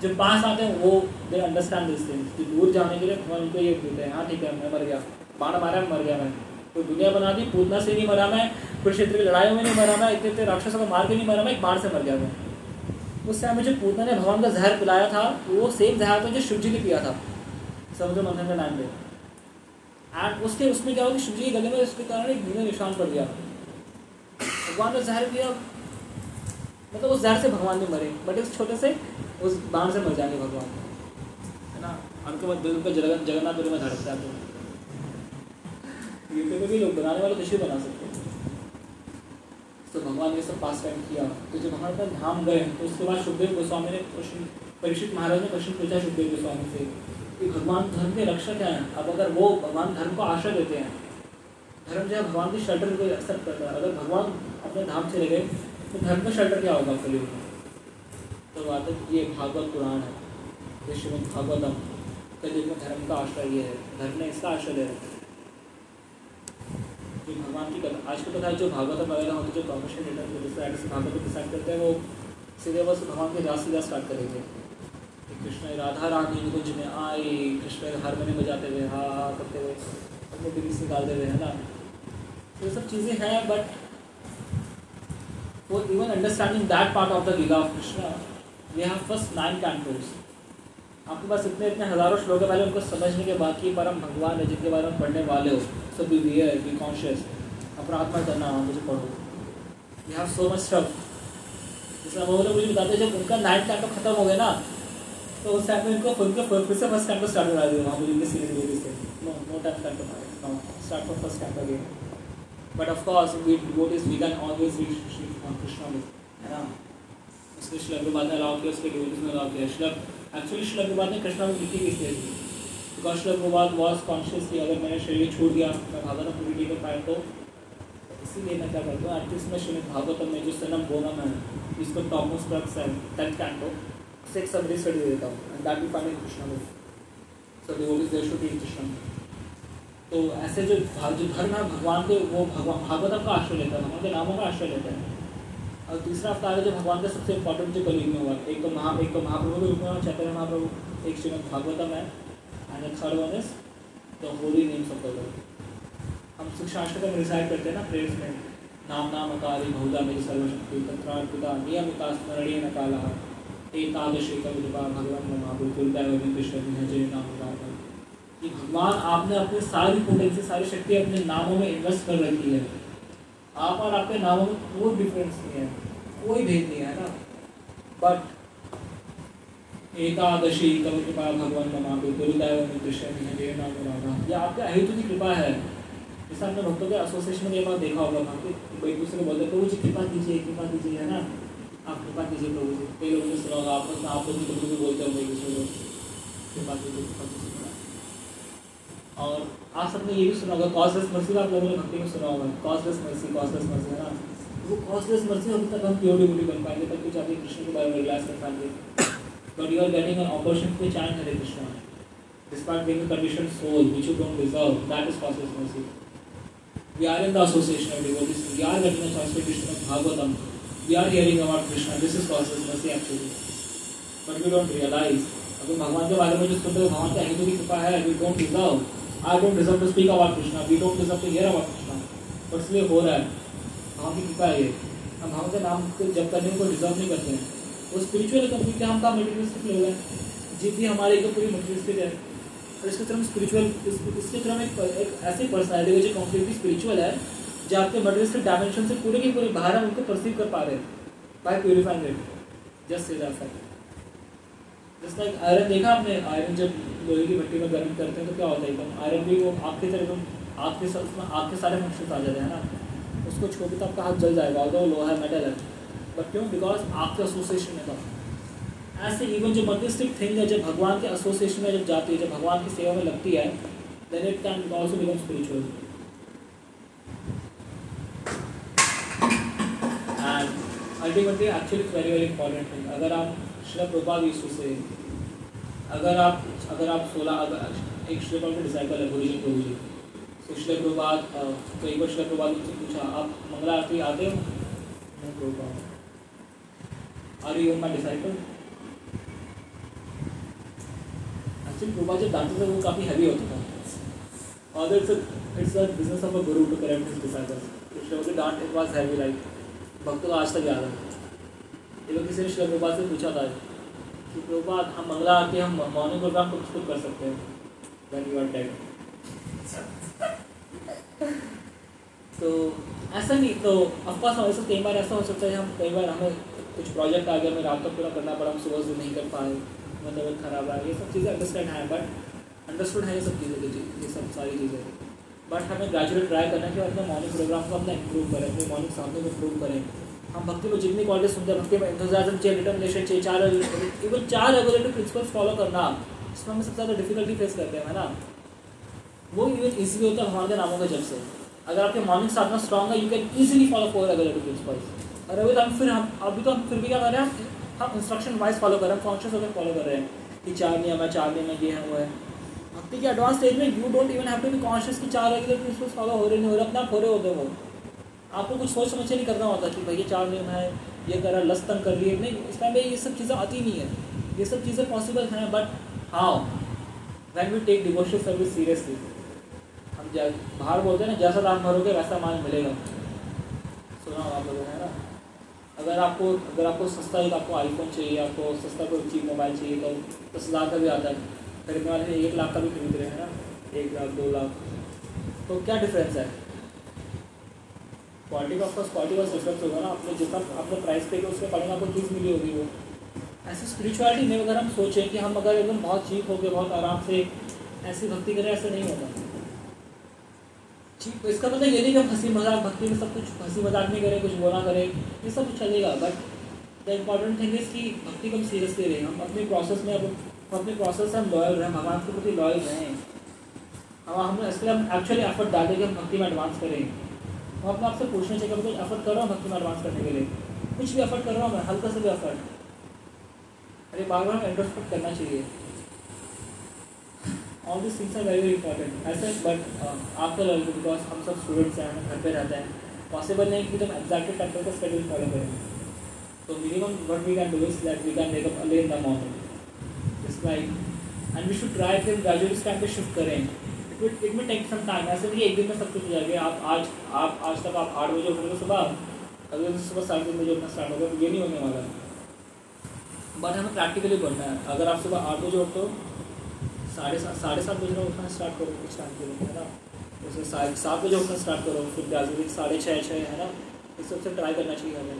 जब पास आते हैं वो दे अंडरस्टैंड दिस थिंग कि दूर जाने के लिए भगवान उनको ये बोलते हैं, हाँ ठीक है मैं मर गया, बाण मारा मर गया मैं, कोई दुनिया बना दी, पूतना से नहीं मरा मैं, कुरुक्षेत्र की लड़ाइयों में नहीं मरा मैं, इतने राक्षसों को मार के नहीं मरा मैं, एक बाण से मर गया मैं। उस टाइम में जो पूतना ने भगवान का जहर पिलाया था, वो सेम जहर था जो शिव जी ने पिया था समुद्र मंथन के टाइम पे। एंड उसमें क्या हुआ कि शिव जी के गले में उसके कारण एक नीला निशान पड़ गया। भगवान ने जहर पिया, मतलब उस जहर से भगवान नहीं मरे, बट उस छोटे से उस बाण से मर जाएंगे भगवान, है ना। उनके बाद दिल पर जगन्नाथपुरी में धड़कता है। तो यूट्यूब पे भी लोग बनाने वाले डिश बना सकते हैं। तो भगवान ने सब पास टाइम किया। तो जब भगवान का धाम गए तो उसके बाद सुखदेव गोस्वामी ने परीक्षित महाराज ने क्वेश्चन पूछा सुखदेव गोस्वामी से कि भगवान धर्म के रक्षक हैं। अब अगर वो भगवान धर्म को आश्रय देते हैं, धर्म जो है भगवान की शेल्टर को एक्सेप्ट करता है, अगर भगवान अपने धाम चले गए तो धर्म का शेल्टर क्या होगा कलयुग में। तो बात है ये भागवत पुराण है, ये श्रीमद् भागवतम, कलयुग में धर्म का आश्रय ये है, धर्म ने इसका आश्रय ले रखा है। जो भगवान की कथा आज की कथा जो भागवत वगैरह होती है, जो कॉमर्शियल रिलेटेड से भागवत को डिसाइड करते हैं, वो सीधे बस भगवान के सीधा स्टार्ट करेंगे कि कृष्ण राधा रानी कुंज में आई, कृष्ण हारमोनियम बजाते हुए हा हा करते हुए, अपने डिग्री से निकालते हुए, है ना। तो ये सब चीज़ें हैं, but for even understanding that part of the lila of Krishna we have first 9 cantos. आपके पास इतने इतने हज़ारों श्लोक है, पहले उनको समझने के बाद कि परम भगवान है जिनके बारे में पढ़ने वाले हो, so beware, be conscious, अपराध मत करना, मुझे पढ़ो। We have so much stuff. जैसे हम लोग मुझे बताते जब उनका 9 कैंटो खत्म हो गया ना, तो उस टाइम में इनको फिर से फर्स्ट कैंटो स्टार्ट करा दिया वहाँ मुझे सीरीज से। No time canto, no start for first canto again. But of course we devotees we can always reach Shri Krishna with, है ना। उसके श्लोक के बाद अलाउ किया, उसके डिवोटीज में अलाउ किया। श्लोक एक्चुअली श्लोक के बाद ने कृष्णा में लिखी किस लिए थी, बिकॉज श्लोक के बाद वॉज कॉन्शियस कि अगर मैंने शरीर छोड़ दिया, मैं भागवतम पूरी ठीक कर पाया, तो इसीलिए मैं क्या करता हूँ एटलीस्ट मैं श्रीमद् भागवतम में जो सनम बोनम है, इसको टॉप मोस्ट क्रक्स है 10th कैंटो से एक समरी स्टडी दे देता हूँ, and that we find in Krishna में। So devotees there should be in Krishna. तो ऐसे जो धर्म है भगवान के, वो भगवान भागवतम का आश्रय लेता है, भगवान के नामों का आश्रय लेता है। और तीसरा अवतार है जो भगवान का सबसे इंपॉर्टेंट जो कलयुग में हुआ, एक तो महाप्रभु के रूप में हुआ, चैतन्य महाप्रभु, एक श्रीमद् भागवतम है, and the third one is the Holi names of the Lord. हम शिक्षाष्टकम रिसाइट करते हैं ना प्रेयर्स में, नाम नामकारी बहुधा मेरी सर्वशक्ति तत्रार्पिता नियमिता स्मरणीय न काला एकादशी कविता भगवान महापुरुषजय नाम उदाहरण। कि भगवान आपने अपनी सारी पोटेंसी, सारी शक्ति अपने नामों में इन्वेस्ट कर रखी है। आप और आपके नामों में कोई डिफरेंस नहीं है, कोई भेद नहीं है ना। बट एकादशी कविता भगवान महापुरुषजय नाम उदाहरण, यह आपके अहेतु की कृपा है। जैसे आपने भक्तों के एसोसिएशन में ये बात देखा होगा, वहाँ एक दूसरे को बोलते प्रभु जी कृपा कीजिए, है ना, आप कृपा कीजिए प्रभु जी। कई लोगों ने सुना होगा, आपस में आप लोग प्रभु भी बोलते होंगे एक दूसरे को कृपा कीजिए। और आप सबने ये भी सुना होगा कॉजलेस मर्सी, आप लोगों ने भक्ति में सुना होगा कॉजलेस मर्सी, है ना। वो कॉजलेस मर्सी अभी तक हम प्योर डिवोटी बन पाएंगे, तब कुछ आगे कृष्ण के बारे में रियलाइज कर पाएंगे। But you are getting an opportunity to chant Hare Krishna despite being a conditioned soul which you don't deserve, that is causeless mercy. We are in the association of devotees. We are getting a chance to Krishna Bhagavatam. We are hearing about Krishna. This is causeless mercy actually. But we don't realize. अगर भगवान के बारे में जो सुनते हो, भगवान की अहितु की कृपा है, we don't deserve. I don't deserve to speak about Krishna. We don't deserve to hear about Krishna. but इसलिए हो रहा है, भगवान की कृपा है ये। हम भगवान के नाम को जब करने को डिजर्व नहीं करते हैं। वो स्पिरिचुअल कंप्लीट हम का मटेरियलिस्टिक लोग हैं, जीत भी हमारी तो पूरी मटेरियलिस्टिक है। और इसकी तरफ स्पिरिचुअल, इसकी तरफ एक ऐसी पर्सनैलिटी है जो कम्प्लीटली स्पिरिचुअल है, जो आपके मटेरियलिस्टिक डायमेंशन से पूरे के पूरे बाहर हम उनको परसीव कर पा रहे हैं bye purifying it, just say जाता है। जस्ट लाइक आयरन देखा आपने, आयरन जब लोहे की भट्टी में गर्म करते हैं तो क्या होता है, एकदम आयरन भी वो आपकी तरह आपके सारे फंक्शन आ जाते हैं ना। उसको छोड़ तो आपका हाथ जल जाएगा, ऑल्दो लोहा है, मेटल है, बट क्यों? बिकॉज आपके एसोसिएशन में था। ऐसे इवन जो मटेरियलिस्टिक थिंग है, जब भगवान के एसोसिएशन में जब जाती है, जब भगवान की सेवा में लगती है, then it can also become spiritual. And ultimately actually very very important thing. अगर आप श्रील प्रभुपाद यीशु से, अगर आप 16 एक श्रील प्रभुपाद के डिसाइपल है गुरुजी प्रभु जी, तो श्रील प्रभुपाद कई बार श्रील प्रभुपाद उनसे पूछा, आप मंगला आरती आते हो? नहीं Prabhupada. Are you my disciple? Prabhupada जब डांटते थे वो काफ़ी हैवी होता था, और it's the business of a guru to correct his disciples. Srila के डांट इट वाज हैवी, लाइक भक्तों को आज तक याद है। ये लोग किसी ने श्रील प्रभुपाद से पूछा था कि प्रभुपाद हम मंगला आके हम मॉर्निंग प्रोग्राम खुद कर सकते हैं व्हेन यू आर डेड। तो ऐसा नहीं, तो ऑफकोर्स हम ऐसा कई बार ऐसा हो सकता है, हम कई बार हमें कुछ प्रोजेक्ट आ गया, हमें रात तक पूरा करना पड़ा, हम सुबह से नहीं कर पाए, मतलब खराब है, ये सब चीज़ें अंडरस्टैंड है, बट अंडरस्टूड है ये सब चीज़ें, ये सब सारी चीज़ें। बट हमें ग्रेजुअली ट्राई करना है कि अपने मॉर्निंग प्रोग्राम को अपना इंप्रूव करें, अपने मॉर्निंग सामने में इंप्रूव करें। हम भक्ति में जितनी क्वालिटी सुनते हैं, भक्ति में एंथुसियाज्म चाहिए, डिटर्मिनेशन चाहिए, 4 रेगुलेटरी प्रिंसिपल्स फॉलो करना, इसमें हमें सबसे ज़्यादा डिफिकल्टी फेस करते हैं, है ना। वो इवन ईजिली होता है भगवान के नामों के जब से। अगर आपके मॉर्निंग साधना स्ट्रॉन्ग है, you can easily follow 4 regulatory principles. और अभी तो हम फिर भी क्या कर रहे हैं, हम इंस्ट्रक्शन वाइज फॉलो कर रहे हैं, कॉन्शियस होकर फॉलो कर रहे हैं कि 4 नियम है, ये है वो है। भक्ति के एडवांस स्टेज में you don't even have to be conscious कि 4 रेगुलर प्रिंसिपल्स फॉलो हो रहे नहीं हो रहे, अपने आप हो रहे होते हो। आपको कुछ सोच समझ के नहीं करना होता कि भाई ये 4 नियम है, ये कर रहा है, लस्त तंग कर रही है, नहीं, इस टाइम में ये सब चीज़ें आती नहीं है। ये सब चीज़ें पॉसिबल हैं, but how when we take devotional service seriously. हम बाहर बोलते हैं ना, जैसा दाम भरोगे वैसा माल मिलेगा। सुना आप लोगों ने ना, अगर आपको सस्ता एक आपको आईफोन चाहिए, आपको सस्ता कोई चीप मोबाइल चाहिए तो 10,000 का भी आता है, खरीदने वाले 1 लाख का भी खरीद रहे हैं ना, 1 लाख 2 लाख। तो क्या डिफरेंस है? क्वालिटी का क्वालिटी का डिफरेंस होगा ना, आपने जितना आपने प्राइस पे उसके अकॉर्डिंग आपको चीज़ मिली होगी वो। ऐसे स्पिरिचुअलिटी में अगर हम सोचें कि हम अगर एकदम बहुत चीप होकर बहुत आराम से ऐसी भक्ति करें, ऐसा नहीं होता। चीप इसका मतलब ये नहीं कि हम हंसी मजाक भक्ति में सब कुछ हंसी मजाक नहीं करें, कुछ बोला करें, ये सब कुछ चलेगा, but the important thing is कि भक्ति को हम सीरियसली रहें, हम अपने प्रोसेस में अपने प्रोसेस से हम लॉयल रहें, भगवान के प्रति लॉयल रहें। हम इसलिए हम एक्चुअली एफर्ट डालें कि हम भक्ति में एडवांस करें। हम अपने आप से पूछना चाहिए कि मैं कुछ एफर्ट कर रहा हूँ भक्ति में एडवांस करने के लिए, कुछ भी एफर्ट कर रहा हूँ मैं, हल्का से भी एफर्ट, अरे बार बार हमें इंट्रोस्पेक्ट करना चाहिए। All this things are very very important ऐसे, बट आफ्टर ऑल बिकॉज हम सब स्टूडेंट्स हैं, हम घर पे रहते हैं, पॉसिबल नहीं कि हम एग्जैक्टली टेम्पल का स्केड्यूल फॉलो करें। तो minimum what we can do is that we can make up early in the morning, it's like, and we should try कि ग्रेजुअली इस टाइम पे शिफ्ट करें। It may take some time, ऐसे नहीं एक दिन में सब कुछ हो जाएगा। आप आज तक आप 8 बजे उठ रहे हो सुबह, अगले दिन सुबह 3:30 बजे उठना स्टार्ट होगा, ये नहीं होने वाला। बट हमें प्रैक्टिकली बढ़ना है। अगर आप सुबह 8 बजे उठते हो, 7:30 बजे उठना स्टार्ट करो कुछ टाइम के लिए, है ना, उसमें 7 बजे उठना स्टार्ट करो, फिर ग्रेजुअली 6:30 है ना, इस सबसे ट्राई करना चाहिए हमें।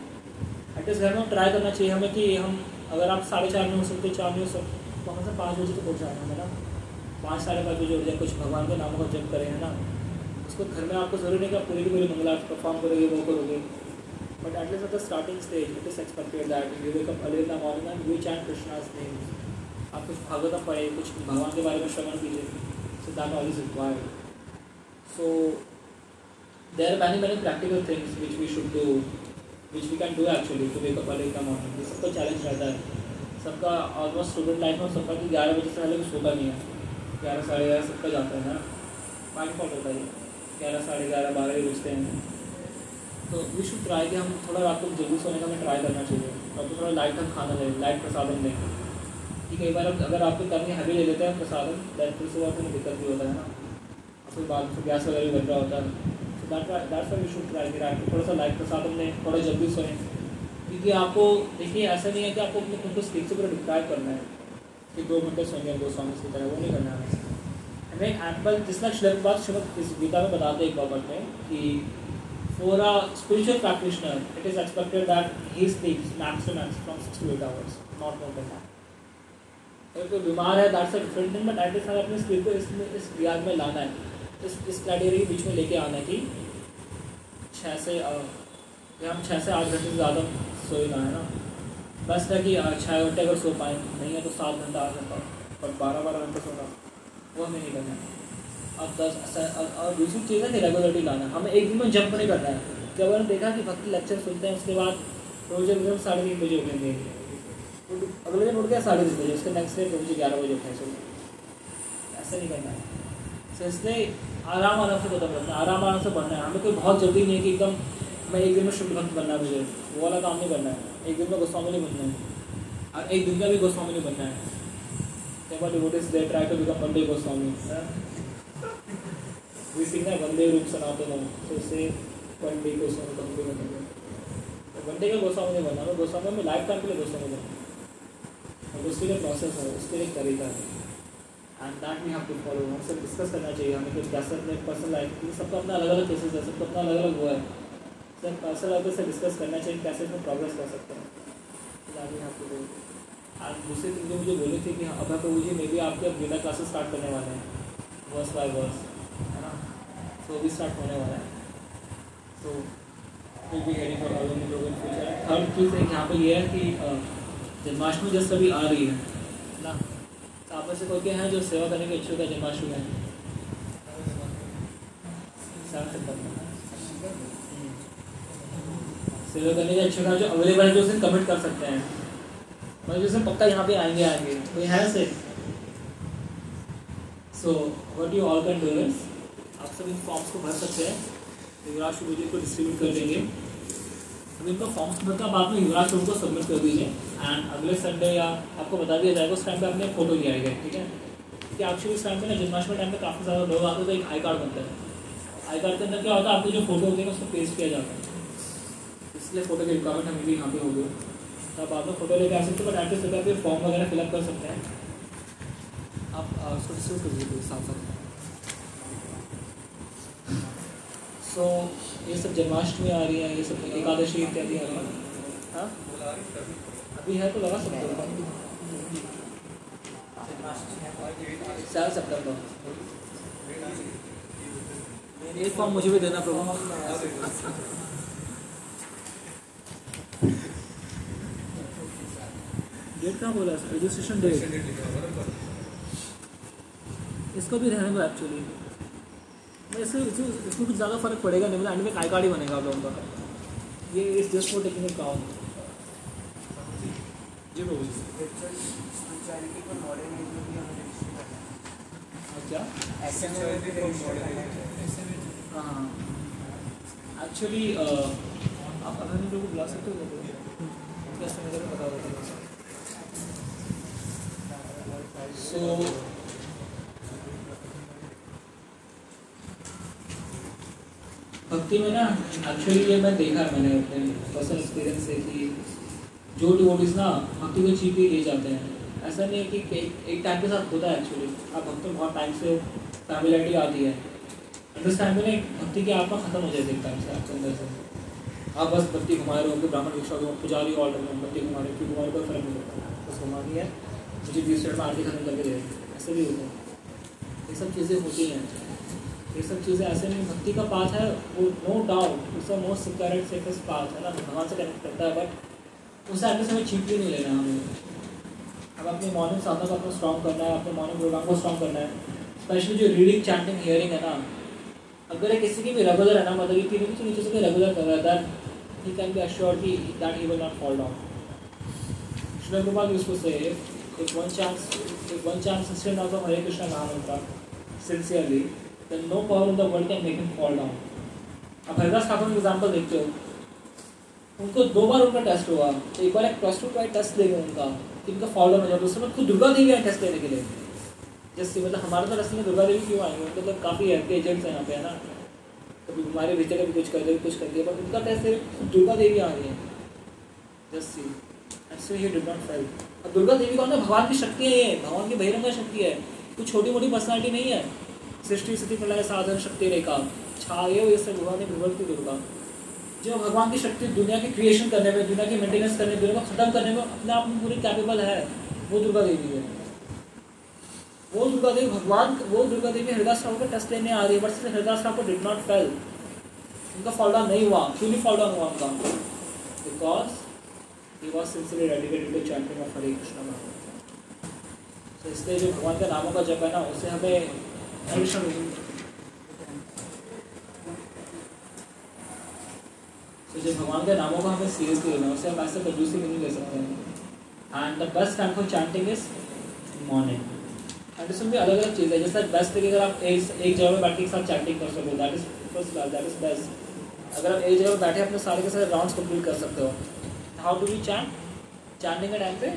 एटलीस्ट घर में ट्राई करना चाहिए हमें कि हम, अगर आप 4:30 में हो सकते, 4 में हो सकते, तो हम से 5 बजे तक उठ जाना है ना, 5 साढ़े 5 बजे उठ जाए, कुछ भगवान के नामों का जप करें, है ना। उसको घर में आपको ज़रूरी नहीं कि आप पूरी की पूरी मंगला परफॉर्म करोगे, वो करोगे, but at least at the starting stage it is expected that you wake up early in the morning and you chant Krishna's names. आप कुछ भागवतम पढ़े, कुछ भगवान के बारे में श्रवण कीजिए, so that all is required. So there are many practical things which we should do, which we can do actually to wake up early in the morning. ये सबका चैलेंज रहता है सबका, ऑलमोस्ट स्टूडेंट लाइफ में सबका कि 11 बजे से पहले कुछ होता नहीं है, 11 साढ़े 11 सबका जाता है ना, बाई डिफॉल्ट होता है 11 साढ़े 11 12 ही बजते हैं। तो वी शुड ट्राई कि हम थोड़ा रात को जल्दी सोने का हमें ट्राई करना चाहिए, और तो थोड़ा लाइट तक खाना लें, लाइट प्रसादन लें, कि कई बार अगर आपको करने हैवी ले लेते हैं प्रसादन, दैन फिर सुबह फिर दिक्कत भी होता है ना, फिर बाद में गैस वगैरह भी बन रहा होता है। तो that's why we should try कि रात को थोड़ा सा लाइट प्रसादन लें, थोड़ा जल्दी सोएं, क्योंकि आपको देखिए ऐसा नहीं है कि आपको अपने खुद को स्लीप से पूरा डिप्राइव करना है कि 2 घंटे सोएंगे 2 सॉन्ग्स की तरह, वो नहीं करना है हमें। एम्पल जिसना श्लोक बात श्रीमद इस गीता में बताते एक बाबत में कि for a spiritual practitioner it is expected that he स्लीप्स maximum from 6 to 8 hours, not more than that. अगर कोई बीमार है that's a different thing, but at least हमें अपने स्लीप को इस रियाज में लाना है, इस क्राइटेरिया के बीच में लेके आना है कि 6 से हम 6 से 8 घंटे से ज़्यादा सोए ना, है ना। बस है कि 6 घंटे अगर सो पाएँ, नहीं है तो 7 घंटा 8 घंटा, पर 12 घंटे सोना वो हमें नहीं करना है। अब 10 और दूसरी चीज़ है कि रेगुलरिटी लाना, हमें एक दिन में जंप नहीं करना है। जब हमने देखा कि भक्ति लेक्चर सुनते हैं उसके बाद रोज एकदम 3:30 बजे उठेंगे, अगले दिन उठ गया 3:30 बजे, उसके नेक्स्ट डे रोज 11 बजे उठे, ऐसा नहीं करना है। तो इसलिए आराम से खत्म करना है, आराम से बढ़ना है। हमें कोई बहुत जल्दी नहीं है कि एकदम मैं एक दिन में शुद्ध भक्त बनना है, मुझे वो वाला काम नहीं करना है। एक दिन में गोस्वामी नहीं बनना है, और एक दिन का भी गोस्वामी नहीं बनना है। Devotees they try to become वंदे गोस्वामी, वी सिंग है वंदे रूप सनातन, तो से वंदे गोस्वामी कभी बनेंगे, तो वंदे का गोस्वामी नहीं बनना, मैं गोस्वामी में लाइफ टाइम के लिए गोस्वामी बनना, और उसके लिए प्रोसेस है, उसके लिए तरीका है, and that we have to follow. हमसे डिस्कस करना चाहिए हमें कुछ कैसे अपने पर्सनल लाइफ, क्योंकि सबका अपना अलग अलग केसेस है, सबका अपना अलग अलग वो है, सब पर्सनल लाइफ से डिस्कस करना चाहिए कैसे इसमें प्रोग्रेस कर सकते हैं, that we have to do. और दूसरी चीज़ जो मुझे बोली थी कि अभय प्रभु जी मे भी आपके अब गीता क्लासेस स्टार्ट करने वाले हैं, वर्स बाय वर्स, है ना, तो भी स्टार्ट होने वाला है। तो will be heading for all in future. Third चीज़ है यहाँ पे ये है कि जन्माष्टमी जस्ट अभी आ रही है ना, तो आप में से कोई क्या है जो सेवा करने के इच्छुक है जन्माष्टमी में? सेवा करने के इच्छुक है जो अवेलेबल है, जो उसे कमिट कर सकते हैं, मतलब जैसे पक्का यहाँ पे आएंगे कोई है से। So what you all can do is आप सब इन फॉर्म्स को भर सकते हैं, युवराज प्रभु जी को डिस्ट्रीब्यूट कर देंगे। अब इनका फॉर्म्स भरकर बाद में युवराज प्रभु को सबमिट कर दीजिए, एंड अगले संडे या आपको बता दिया जाएगा उस टाइम पे आपने फोटो लिया है, ठीक है। क्योंकि एक्चुअली इस टाइम पे ना जन्माष्टमी टाइम पे काफ़ी ज़्यादा लोग आते हैं, तो एक आई कार्ड बनता है, आई कार्ड के अंदर क्या होता है, आपकी जो फोटो होती है उसको पेस्ट किया जाता है, इसलिए फोटो की रिक्वायरमेंट हमें भी यहाँ पे होगी। तो आप बाद में फोटो लेके आ सकते हो, बट एटलीस्ट अगर आप फॉर्म वगैरह फिलअप कर सकते हैं, आप उसको डिस्ट्रीब्यूट कर दीजिए साथ साथ। सो ये सब जन्माष्टमी आ रही है, ये सब एकादशी इत्यादि आ रही है। हाँ अभी है तो लगा सकते हो 7 सितंबर। ये फॉर्म मुझे भी देना प्रभु। डेट कहाँ बोला, रजिस्ट्रेशन डेट इसको भी रहने दो एक्चुअली, इसको कुछ ज़्यादा फर्क पड़ेगा नहीं, मतलब एंड में आई कार्ड ही बनेगा आप लोगों का। ये इस जस्ट फॉर टेकिंग इट काम जी प्रभु। क्या हाँ एक्चुअली आप अगर लोगों को बुला सकते हो तो कैसे मेरे को बता दो। सो भक्ति में ना एक्चुअली ये मैं देखा है, मैंने अपने पर्सनल एक्सपीरियंस से कि जो डिवोटीज ना भक्ति को चीप ही ले जाते हैं। ऐसा नहीं है कि एक टाइम के साथ होता है एक्चुअली, आप भक्ति में बहुत टाइम से फैमिलिटी आती है, इस टाइम में भक्ति की आत्मा खत्म हो जाएगी एक टाइम से आपके अंदर से। आप बस भक्ति घुमा रहे हो, ब्राह्मण भिक्षा पुजारी ऑर्डर में भक्ति घुमा रहे हो, क्योंकि घुमा कोई फर्क नहीं पड़ता, बस घुमानी है मुझे 20 मिनट में आरती खत्म करके दे, ऐसे भी होता है। ये सब चीज़ें होती हैं, ये सब चीज़ें ऐसे नहीं, भक्ति का पाथ है वो, no doubt it's the most secure safest path है ना, भगवान से कनेक्ट करता है, बट उस आगे से हमें चीपली नहीं लेना हमें। अब अपनी मॉर्निंग साधना को अपना स्ट्रॉन्ग करना है, अपने मॉर्निंग प्रोग्राम को स्ट्रॉन्ग करना है, स्पेशली जो रीडिंग चैंटिंग हियरिंग है ना, अगर किसी की भी रेगुलर है ना, मतलब ये तीनों के नीचे से रेगुलर कर रहा है, ही कैन बी अश्योर्ड कि that he will not fall down. Shri Gopal used to say if one chants instead of Hare Krishna Mahamantra sincerely, then no power in the world can make him fall down. अब हरिदास ठाकुर का example देखते हो, उनको 2 बार उनका test हुआ, एक बार एक prostitute test देंगे उनका कि उनका फॉल डाउन हो जाए, दूसरे बार खुद दुर्गा देवी आए टेस्ट लेने के लिए। जैसे मतलब हमारे तो रास्ते में दुर्गा देवी क्यों आएंगे, उनके तो काफ़ी एजेंट्स हैं यहाँ पे है ना, कभी हमारे भीतर कभी कुछ कर दे कुछ कर दिया, बट उनका टेस्ट दुर्गा देवी आ रही है। Just see and so he did not fail. अब दुर्गा देवी कौन है, भगवान की शक्ति है, ये भगवान की बहिरंगा शक्ति है, कुछ छोटी मोटी पर्सनालिटी नहीं है। सृष्टि स्थिति प्रलय साधन शक्ति रेखा छाये हुए से भगवान ने विवर्ती दुर्गा, जो भगवान की शक्ति दुनिया की क्रिएशन करने में, दुनिया की मेंटेनेंस करने में, दुनिया को खत्म करने में अपने आप में पूरी कैपेबल है, वो दुर्गा देवी है। वो दुर्गा देवी भगवान, वो दुर्गा देवी हरिदास ठाकुर का टेस्ट लेने आ रही है, but Haridas Thakur did not fail, उनका फॉल डाउन नहीं हुआ। क्यों नहीं फॉल डाउन हुआ उनका? Because he was sincerely dedicated to chanting of Hare Krishna Mahamantra. So इसलिए जो भगवान के नामों का जप है ना, उससे हमें हमेशा तो जो भगवान के नामों का हमें सीरियसली लेना, उससे हम ऐसे कंजूसी नहीं ले सकते हैं। And the best time for chanting is morning. And इसमें भी अलग अलग चीज़ है, जैसे बेस्ट है कि अगर आप एक जगह में बैठ के एक साथ चैंटिंग कर सकते हो, that is first class, that is best. अगर आप एक जगह बैठे अपने सारे के सारे राउंड्स कंप्लीट कर सकते हो। How do we chant? Chanting के टाइम पे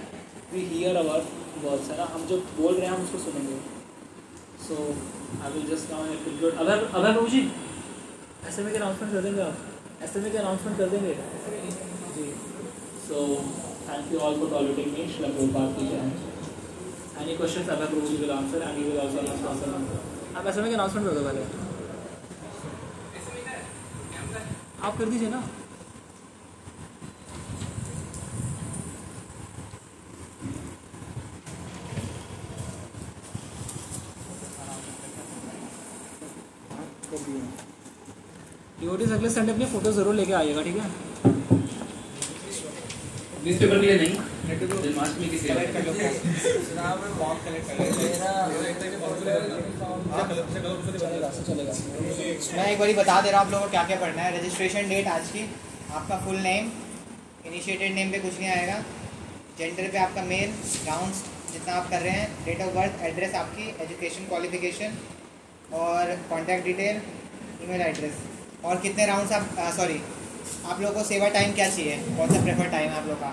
वी हियर अवर वर्ड्स, है ना, हम जो बोल रहे हैं हम उसको सुनेंगे। So I will just now conclude. Abhay Prabhu ji ऐसे में क्या अनाउंसमेंट कर देंगे आप? ऐसे में क्या अनाउंसमेंट कर देंगे जी? So thank you all for tolerating me. Shri Prabhupada की जय। Any questions Abhay Prabhu ji will answer and he will also answer. आप ऐसे में क्या अनाउंसमेंट कर दो पहले, आप कर दीजिए ना। डिवोटीज अगले संडे अपनी फोटो जरूर लेके आइएगा, ठीक है? न्यूज़पेपर के लिए नहीं, जन्माष्टमी की सेवा। मैं एक बार बता दे रहा हूँ आप लोगों को क्या क्या पढ़ना है। रजिस्ट्रेशन डेट आज की, आपका फुल नेम, इनिशिएटेड नेम पे कुछ नहीं आएगा, जेंडर पे आपका मेल, राउंड्स जितना आप कर रहे हैं, डेट ऑफ बर्थ, एड्रेस आपकी, एजुकेशन क्वालिफिकेशन और कॉन्टैक्ट डिटेल, ईमेल एड्रेस, और कितने राउंड्स आप आप लोगों को सेवा टाइम क्या चाहिए, कौन सा प्रेफर टाइम है आप लोग का,